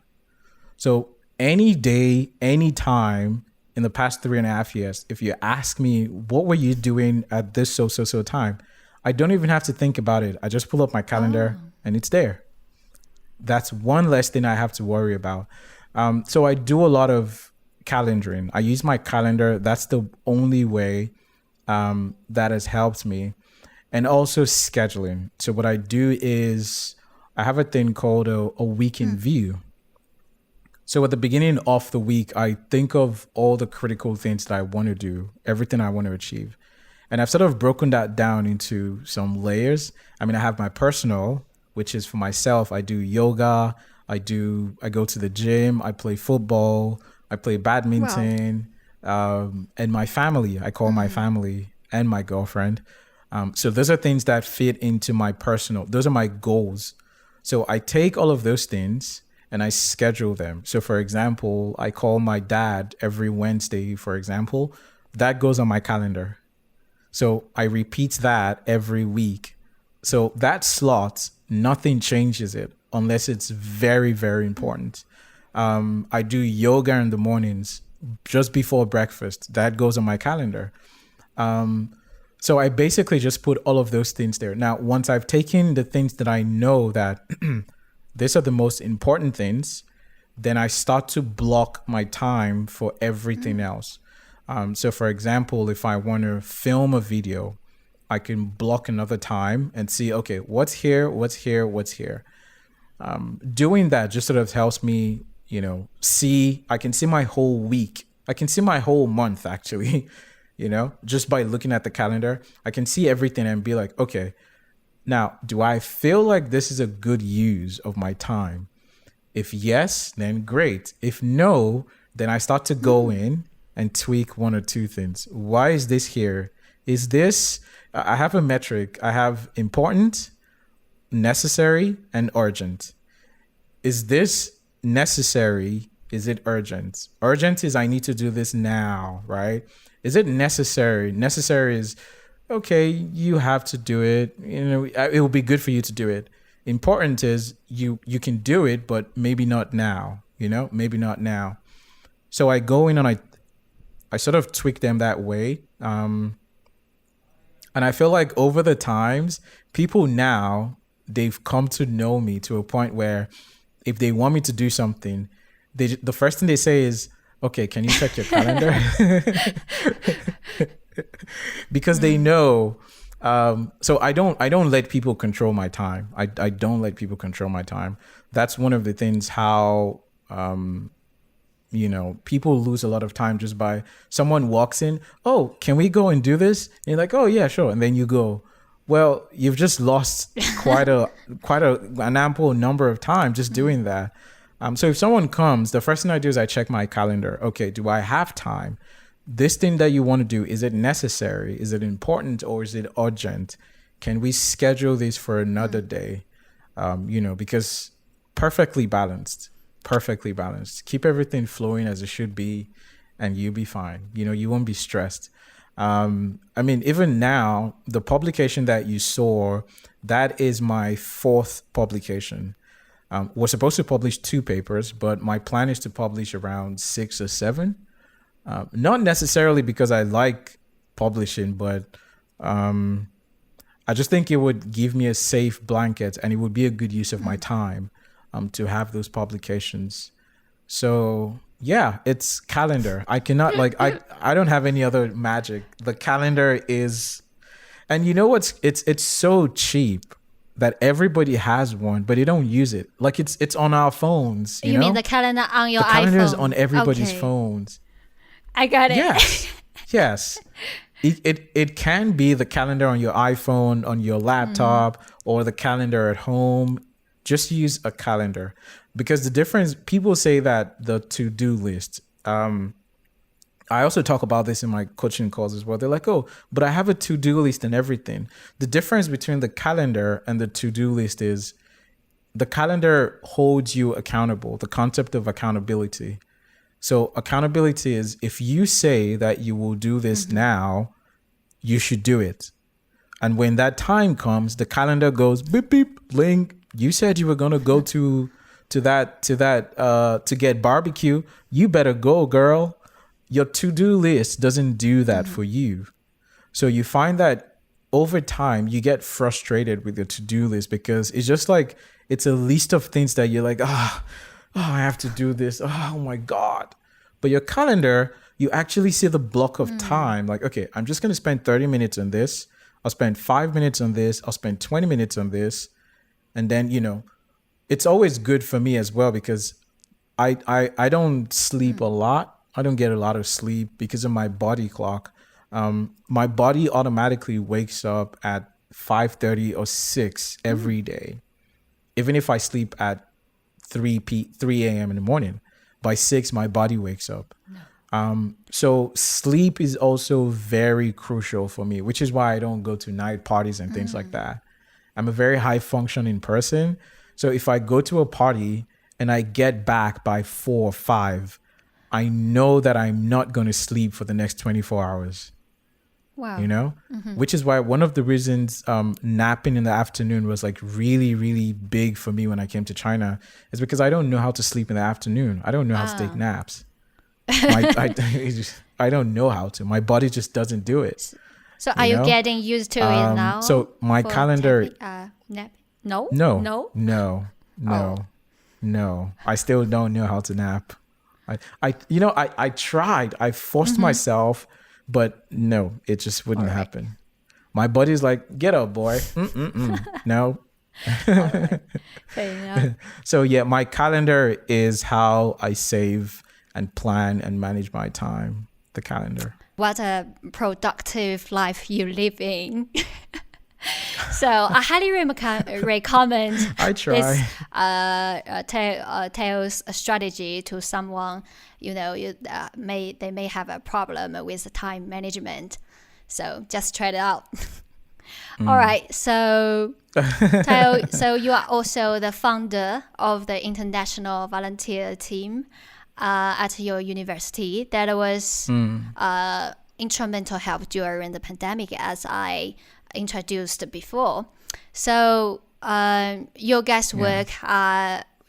Speaker 2: So any day, any time in the past 3.5 years, if you ask me, what were you doing at this so time? I don't even have to think about it. I just pull up my calendar and it's there. That's one less thing I have to worry about. So I do a lot of calendaring. I use my calendar. That's the only way that has helped me. And also scheduling. So what I do is I have a thing called a week in view. So at the beginning of the week, I think of all the critical things that I want to do, everything I want to achieve. And I've sort of broken that down into some layers. I mean, I have my personal, which is for myself. I do yoga. I go to the gym. I play football. I play badminton. Wow. And my family, I call my family and my girlfriend. So those are things that fit into my personal. Those are my goals. So I take all of those things and I schedule them. So for example, I call my dad every Wednesday, for example. That goes on my calendar. So I repeat that every week. So that slot, nothing changes it unless it's very, very important. I do yoga in the mornings. just before breakfast. That goes on my calendar. So I basically just put all of those things there. Now, once I've taken the things that I know that these are the most important things, then I start to block my time for everything else. So for example, if I want to film a video, I can block another time and see, okay, what's here, what's here, what's here. Doing that just sort of helps me, I can see my whole week. I can see my whole month actually, just by looking at the calendar. I can see everything and be like, okay, now, do I feel like this is a good use of my time? If yes, then great. If no, then I start to go in and tweak one or two things. Why is this here? Is this, I have a metric. I have important, necessary, and urgent. Is this necessary? Is it urgent? Urgent is I need to do this now, right? Is it necessary? Necessary is, okay, you have to do it. It will be good for you to do it. Important is you can do it, but maybe not now, maybe not now. So I go in and I sort of tweak them that way. And I feel like over the times, people now, they've come to know me to a point where if they want me to do something, the first thing they say is, okay, can you check your calendar? Because they know. So I don't let people control my time. I don't let people control my time. That's one of the things how, people lose a lot of time just by someone walks in. Oh, can we go and do this? And you're like, oh yeah, sure. And then you go, well, you've just lost quite an ample number of time just doing that. So if someone comes, the first thing I do is I check my calendar. Okay, do I have time? This thing that you want to do, is it necessary? Is it important, or is it urgent? Can we schedule this for another day? Because perfectly balanced. Keep everything flowing as it should be, and you'll be fine. You won't be stressed. Even now, the publication that you saw, that is my 4th publication. We're supposed to publish 2 papers, but my plan is to publish around 6 or 7. Not necessarily because I like publishing, but I just think it would give me a safe blanket, and it would be a good use of my time to have those publications. So yeah, it's calendar. I cannot I don't have any other magic. The calendar is, and it's so cheap that everybody has one, but they don't use it. Like it's on our phones.
Speaker 1: You mean the calendar on your iPhone?
Speaker 2: The calendar is on everybody's phones.
Speaker 1: I got it.
Speaker 2: Yes. It can be the calendar on your iPhone, on your laptop, or the calendar at home. Just use a calendar, because the difference, people say that the to-do list, I also talk about this in my coaching calls as well. They're like, oh, but I have a to-do list and everything. The difference between the calendar and the to-do list is the calendar holds you accountable, the concept of accountability. So accountability is, if you say that you will do this now, you should do it. And when that time comes, the calendar goes beep, beep, link. You said you were going to go to get barbecue. You better go, girl. Your to-do list doesn't do that for you. So you find that over time, you get frustrated with your to-do list, because it's just like, it's a list of things that you're like, I have to do this. Oh my God. But your calendar, you actually see the block of time. Like, okay, I'm just going to spend 30 minutes on this. I'll spend 5 minutes on this. I'll spend 20 minutes on this. And then, it's always good for me as well, because I don't sleep a lot. I don't get a lot of sleep because of my body clock. My body automatically wakes up at 5:30 or 6 every day. Even if I sleep at 3 a.m. in the morning, by 6, my body wakes up. No. So sleep is also very crucial for me, which is why I don't go to night parties and things like that. I'm a very high functioning person. So if I go to a party and I get back by 4 or 5, I know that I'm not going to sleep for the next 24 hours.
Speaker 1: Wow.
Speaker 2: Which is why one of the reasons napping in the afternoon was like really, really big for me when I came to China, is because I don't know how to sleep in the afternoon. I don't know how to take naps. I don't know how to. My body just doesn't do it.
Speaker 1: So are you getting used to it now?
Speaker 2: So my calendar.
Speaker 1: Nap? No?
Speaker 2: No.
Speaker 1: No?
Speaker 2: No. No.
Speaker 1: Oh.
Speaker 2: No. I still don't know how to nap. I tried. I forced myself, but no, it just wouldn't happen. My body's like, get up, boy. No.
Speaker 1: Fair enough.
Speaker 2: So yeah, my calendar is how I save and plan and manage my time. The calendar.
Speaker 1: What a productive life you live in. So I highly recommend
Speaker 2: I try.
Speaker 1: this Tails strategy to someone, they may have a problem with the time management. So just try it out. All right. So Tail, so you are also the founder of the international volunteer team at your university that was instrumental help during the pandemic, as I introduced before. So your guys' work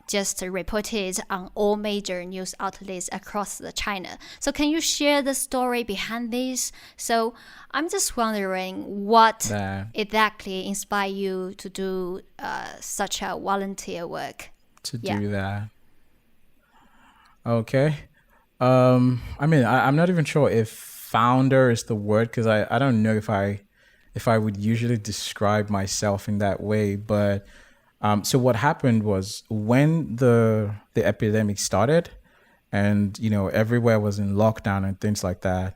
Speaker 1: just reported on all major news outlets across China. So can you share the story behind this? So I'm just wondering what exactly inspired you to do such a volunteer work.
Speaker 2: Do that. Okay. I'm not even sure if founder is the word, because I don't know if I would usually describe myself in that way. But so what happened was when the epidemic started and, everywhere was in lockdown and things like that,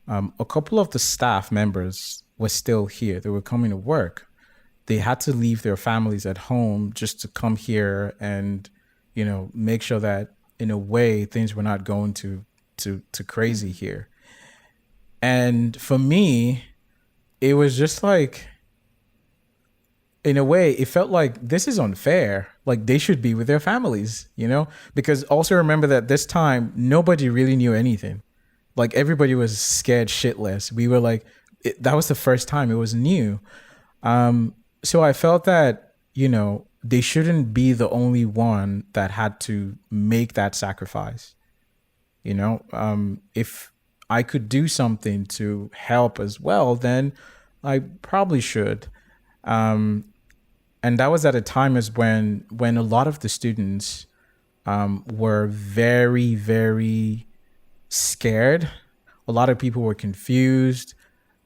Speaker 2: a couple of the staff members were still here. They were coming to work. They had to leave their families at home just to come here and, make sure that in a way things were not going to crazy here. And for me, it was just like, in a way, it felt like this is unfair. Like they should be with their families, because also remember that this time, nobody really knew anything. Like everybody was scared shitless. We were like, that was the first time, it was new. So I felt that, they shouldn't be the only one that had to make that sacrifice. If I could do something to help as well, then I probably should. And that was at a time as when a lot of the students were very, very scared. A lot of people were confused.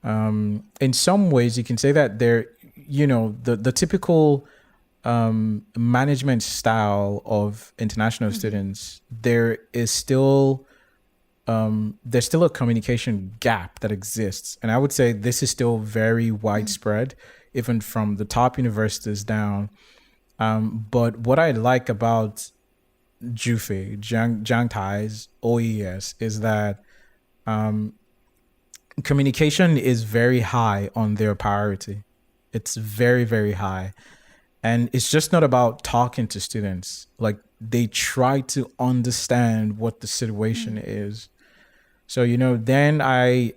Speaker 2: In some ways, you can say that they're, the typical management style of international students, there's still a communication gap that exists. And I would say this is still very widespread, even from the top universities down. But what I like about JUFE, Jiangxi's OES, is that communication is very high on their priority. It's very, very high. And it's just not about talking to students. Like they try to understand what the situation is. So, then I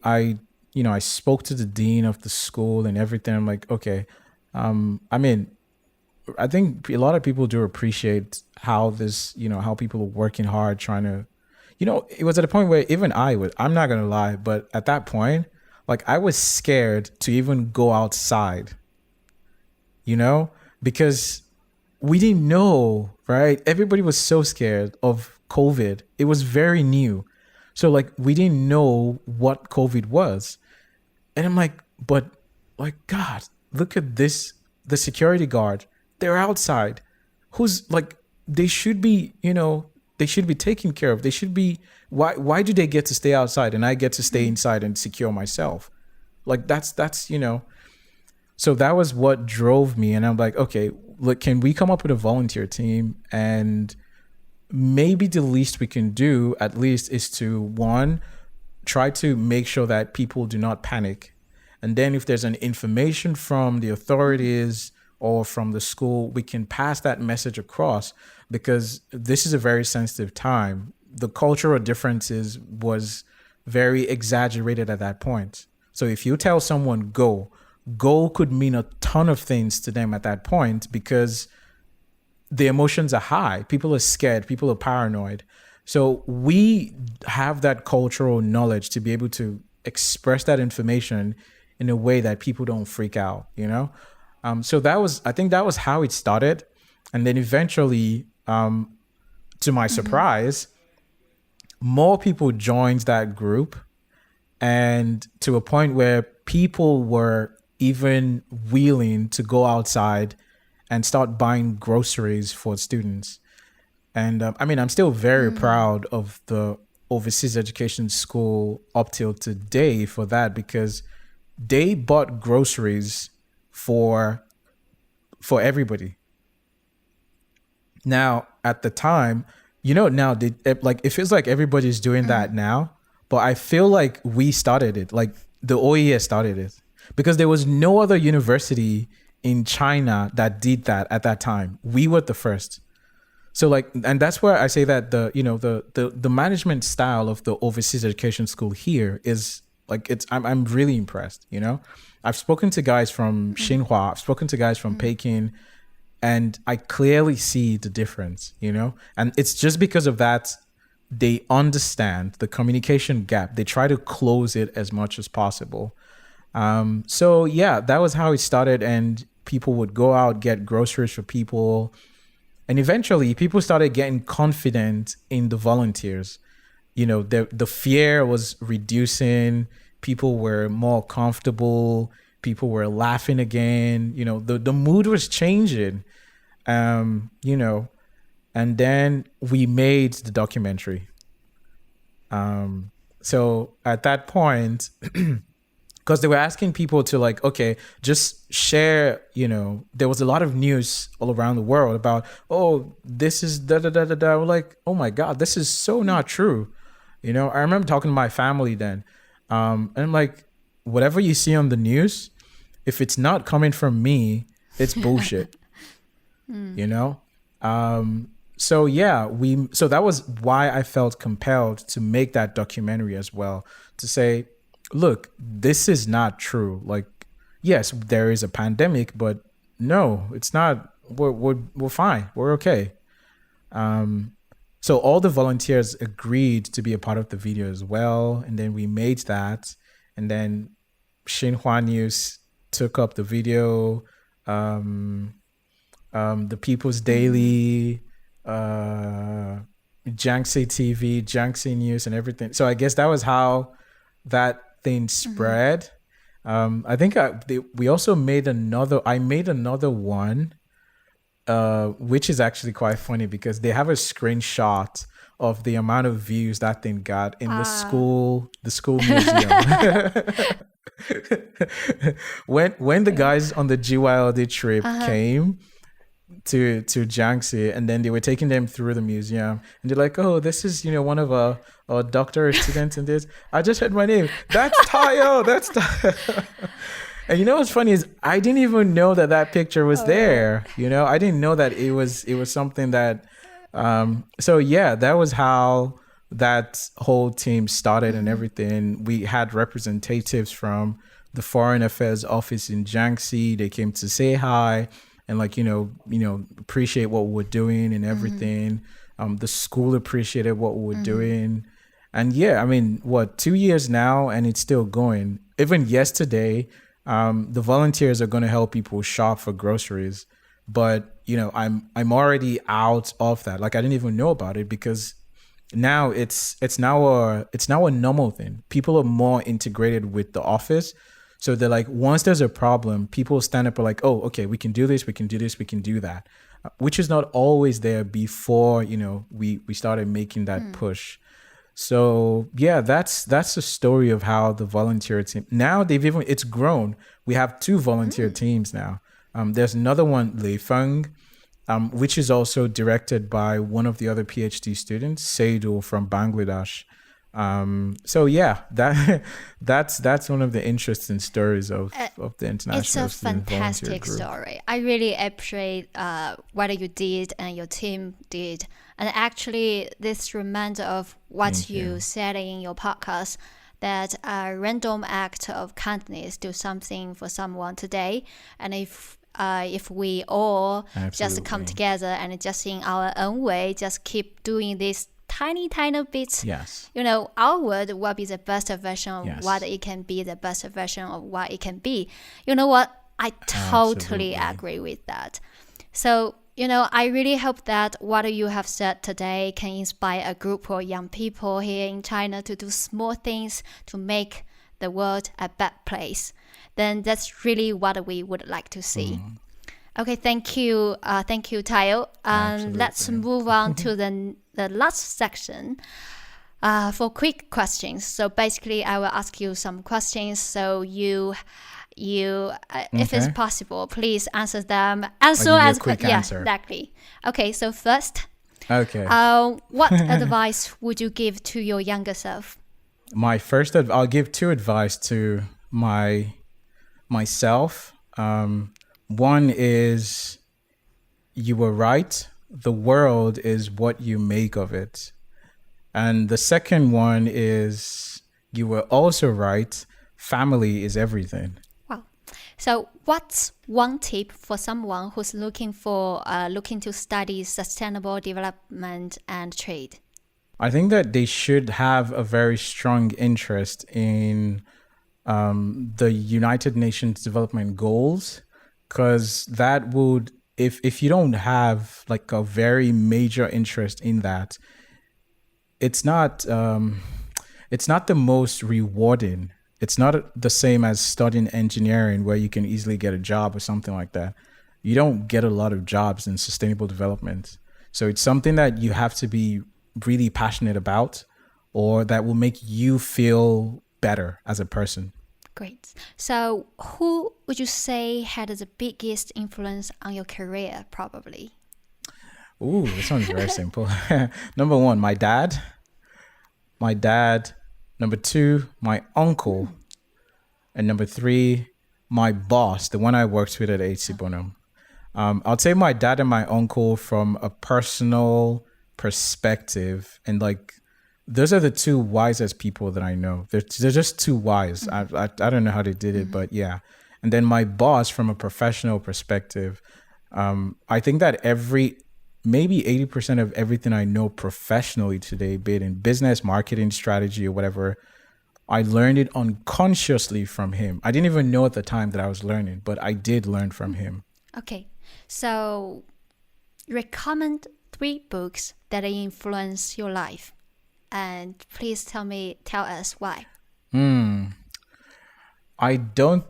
Speaker 2: spoke to the dean of the school and everything. I'm like, okay, I think a lot of people do appreciate how this, how people are working hard, trying to, it was at a point where even I'm not going to lie, but at that point, like I was scared to even go outside, because we didn't know, right? Everybody was so scared of COVID. It was very new. So like, we didn't know what COVID was. And I'm like, but like, God, look at this, the security guard, they're outside. Who's like, they should be, they should be taken care of. They should be, why do they get to stay outside and I get to stay inside and secure myself? Like that's, so that was what drove me. And I'm like, okay, look, can we come up with a volunteer team? And maybe the least we can do at least is to, one, try to make sure that people do not panic. And then if there's an information from the authorities or from the school, we can pass that message across, because this is a very sensitive time. The cultural differences was very exaggerated at that point. So if you tell someone go could mean a ton of things to them at that point, because the emotions are high. People are scared. People are paranoid. So we have that cultural knowledge to be able to express that information in a way that people don't freak out, you know? So I think that was how it started. And then eventually, to my surprise, more people joined that group, and to a point where people were even willing to go outside and start buying groceries for students. And I mean, I'm still very proud of the overseas education school up till today for that, because they bought groceries for everybody. Now, at the time, now it feels like everybody's doing that now, but I feel like we started it, like the OES started it, because there was no other university in China that did that at that time. We were the first. So and that's where I say that the management style of the overseas education school here is I'm really impressed. I've spoken to guys from Xinhua, I've spoken to guys from Peking, and I clearly see the difference, and it's just because of that. They understand the communication gap. They try to close it as much as possible. So yeah, that was how it started, and people would go out, get groceries for people. And eventually people started getting confident in the volunteers. The fear was reducing. People were more comfortable. People were laughing again. The mood was changing. And then we made the documentary. So at that point, because they were asking people to okay, just share, there was a lot of news all around the world about, oh, this is da da da da da. We're like, oh my God, this is so not true. I remember talking to my family then. And I'm like, whatever you see on the news, if it's not coming from me, it's bullshit. So yeah, so that was why I felt compelled to make that documentary as well, to say, look, this is not true. Yes, there is a pandemic, but no, it's not. We're fine. We're okay. So all the volunteers agreed to be a part of the video as well, and then we made that, and then Xinhua News took up the video. The People's Daily, Jiangxi TV, Jiangxi News, and everything. So I guess that was how that thing spread. I think we also made I made another one, which is actually quite funny because they have a screenshot of the amount of views that thing got in the school museum. when the guys on the GYLD trip came to Jiangxi, and then they were taking them through the museum, and they're like, oh, this is one of our doctorate students in this. I just heard my name. That's Tayo. That's Tayo. And what's funny is I didn't even know that picture was there. I didn't know that it was something that so yeah, that was how that whole team started and everything. We had representatives from the Foreign Affairs Office in Jiangxi. They came to say hi and appreciate what we're doing and everything. The school appreciated what we were doing. And yeah, I mean, 2 years now, and it's still going. Even yesterday, the volunteers are going to help people shop for groceries. But, I'm already out of that. I didn't even know about it because now it's now a normal thing. People are more integrated with the office. So they're like, once there's a problem, people stand up and like, oh, okay, we can do this, we can do this, we can do that, which is not always there before, we started making that push. So yeah, that's the story of how the volunteer team, now it's grown. We have 2 volunteer teams now. There's another one, Lei Feng, which is also directed by one of the other PhD students, Seydul from Bangladesh. So yeah, that's one of the interesting stories of the international.
Speaker 1: It's a fantastic story. I really appreciate what you did and your team did, and actually this reminds of what you said in your podcast, that a random act of kindness do something for someone today, and if we all just come together and just in our own way just keep doing this tiny bits,
Speaker 2: Yes.
Speaker 1: outward will be the best version of
Speaker 2: Yes.
Speaker 1: what it can be, the best version of what it can be. You know what? I totally
Speaker 2: Absolutely.
Speaker 1: agree with that. So, I really hope that what you have said today can inspire a group of young people here in China to do small things to make the world a better place. Then that's really what we would like to see. Okay, thank you, Tayo. Let's move on to the last section for quick questions. So basically, I will ask you some questions. So you, if it's possible, please answer them as soon as
Speaker 2: quick
Speaker 1: yeah,
Speaker 2: answer.
Speaker 1: exactly. Okay, so first,
Speaker 2: Okay.
Speaker 1: what advice would you give to your younger self?
Speaker 2: I'll give two advice to myself. One is, you were right. The world is what you make of it. And the second one is, you were also right. Family is everything.
Speaker 1: Wow. So what's one tip for someone who's looking to study sustainable development and trade?
Speaker 2: I think that they should have a very strong interest in the United Nations Development Goals, because that would, if you don't have like a very major interest in that, it's not the most rewarding. It's not the same as studying engineering, where you can easily get a job or something like that. You don't get a lot of jobs in sustainable development. So it's something that you have to be really passionate about, or that will make you feel better as a person.
Speaker 1: Great. So who would you say had the biggest influence on your career, probably?
Speaker 2: Ooh, this one's very simple. Number one, my dad. Number two, my uncle. And number three, my boss, the one I worked with at HC Bonham. I'll say my dad and my uncle from a personal perspective, and like, those are the two wisest people that I know. They're just too wise. I don't know how they did it, but yeah. And then my boss from a professional perspective, I think that maybe 80% of everything I know professionally today, be it in business, marketing, strategy, or whatever, I learned it unconsciously from him. I didn't even know at the time that I was learning, but I did learn from him.
Speaker 1: Okay. So recommend 3 books that influence your life. And please tell us why.
Speaker 2: I don't,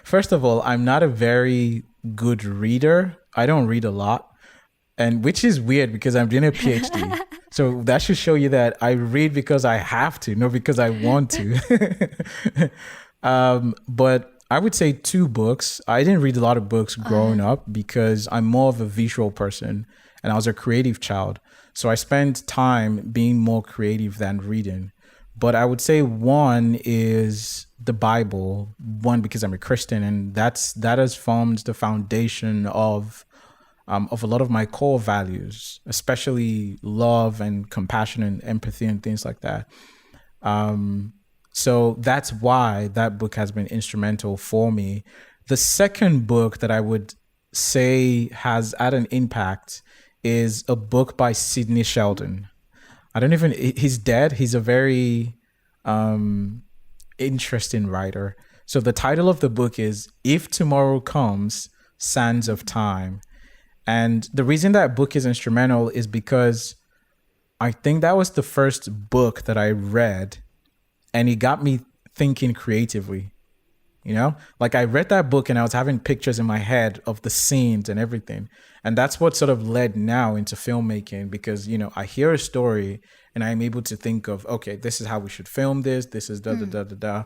Speaker 2: first of all, I'm not a very good reader. I don't read a lot, and which is weird because I'm doing a PhD. So that should show you that I read because I have to, not because I want to. But I would say 2 books. I didn't read a lot of books growing up because I'm more of a visual person, and I was a creative child. So I spent time being more creative than reading. But I would say one is the Bible, one because I'm a Christian, and that has formed the foundation of a lot of my core values, especially love and compassion and empathy and things like that. So that's why that book has been instrumental for me. The second book that I would say has had an impact is a book by Sidney Sheldon. He's dead. He's a very interesting writer. So the title of the book is If Tomorrow Comes, Sands of Time. And the reason that book is instrumental is because I think that was the first book that I read, and it got me thinking creatively. Like I read that book and I was having pictures in my head of the scenes and everything. And that's what sort of led now into filmmaking, because, I hear a story and I'm able to think of, okay, this is how we should film this. This is da.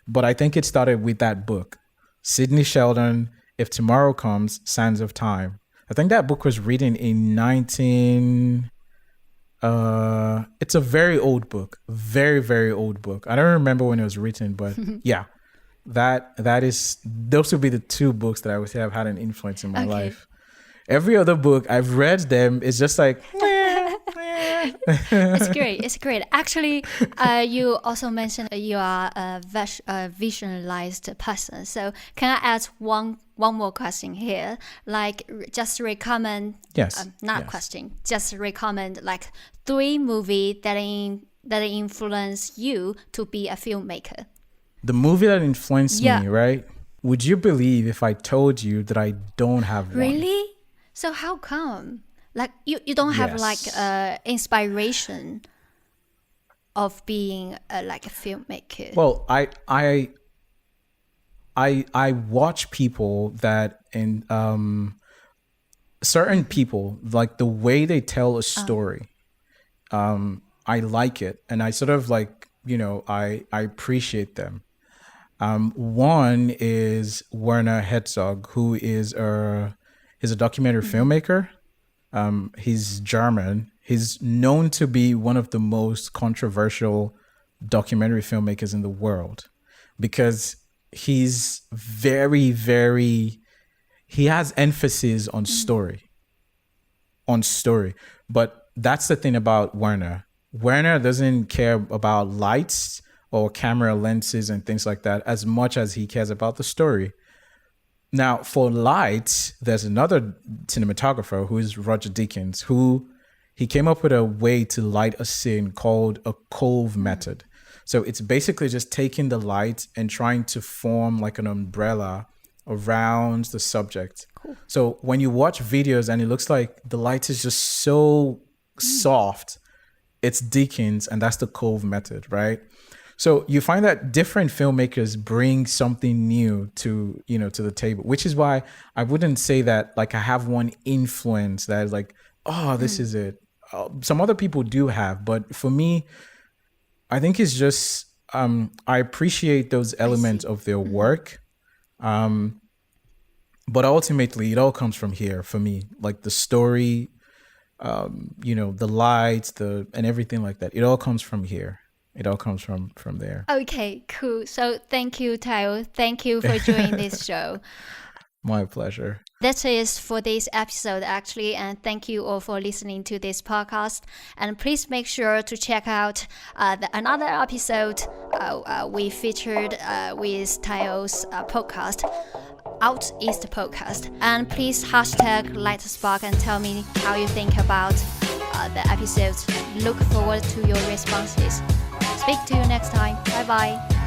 Speaker 2: But I think it started with that book, Sidney Sheldon, If Tomorrow Comes, Sands of Time. I think that book was written in it's a very old book, very, very old book. I don't remember when it was written, but yeah. Those would be the 2 books that I would say have had an influence in my life. Every other book I've read them is just like,
Speaker 1: It's great. It's great. Actually, you also mentioned you are a visualized person. So can I ask one more question here? Like, just recommend.
Speaker 2: Yes.
Speaker 1: Not
Speaker 2: yes.
Speaker 1: question. Just recommend like 3 movies that influence you to be a filmmaker.
Speaker 2: The movie that influenced
Speaker 1: Yeah.
Speaker 2: me, right? Would you believe if I told you that I don't have one?
Speaker 1: Really? So how come? Like you don't have
Speaker 2: Yes.
Speaker 1: like inspiration of being like a filmmaker.
Speaker 2: Well, I watch people that in certain people, like the way they tell a story. I like it, and I sort of like, I appreciate them. One is Werner Herzog, who is he's a documentary filmmaker. He's German. He's known to be one of the most controversial documentary filmmakers in the world because he's very, very, he has emphasis on story. But that's the thing about Werner. Werner doesn't care about lights or camera lenses and things like that as much as he cares about the story. Now, for lights, there's another cinematographer who is Roger Deakins, who he came up with a way to light a scene called a cove method. So it's basically just taking the light and trying to form like an umbrella around the subject. Cool. So when you watch videos and it looks like the light is just so soft, it's Deakins, and that's the cove method, right? So you find that different filmmakers bring something new to the table, which is why I wouldn't say that like I have one influence that is like, oh, this is it. Some other people do have, but for me, I think it's just I appreciate those elements of their work. But ultimately, it all comes from here for me, like the story, the lights, and everything like that. It all comes from here. It all comes from there.
Speaker 1: Okay, cool. So thank you, Tao. Thank you for joining this show.
Speaker 2: My pleasure.
Speaker 1: That is for this episode, actually, and thank you all for listening to this podcast. And please make sure to check out another episode we featured with Tao's podcast, OUTEAST podcast. And please hashtag lightaspark and tell me how you think about the episodes. Look forward to your responses. Speak to you next time. Bye bye.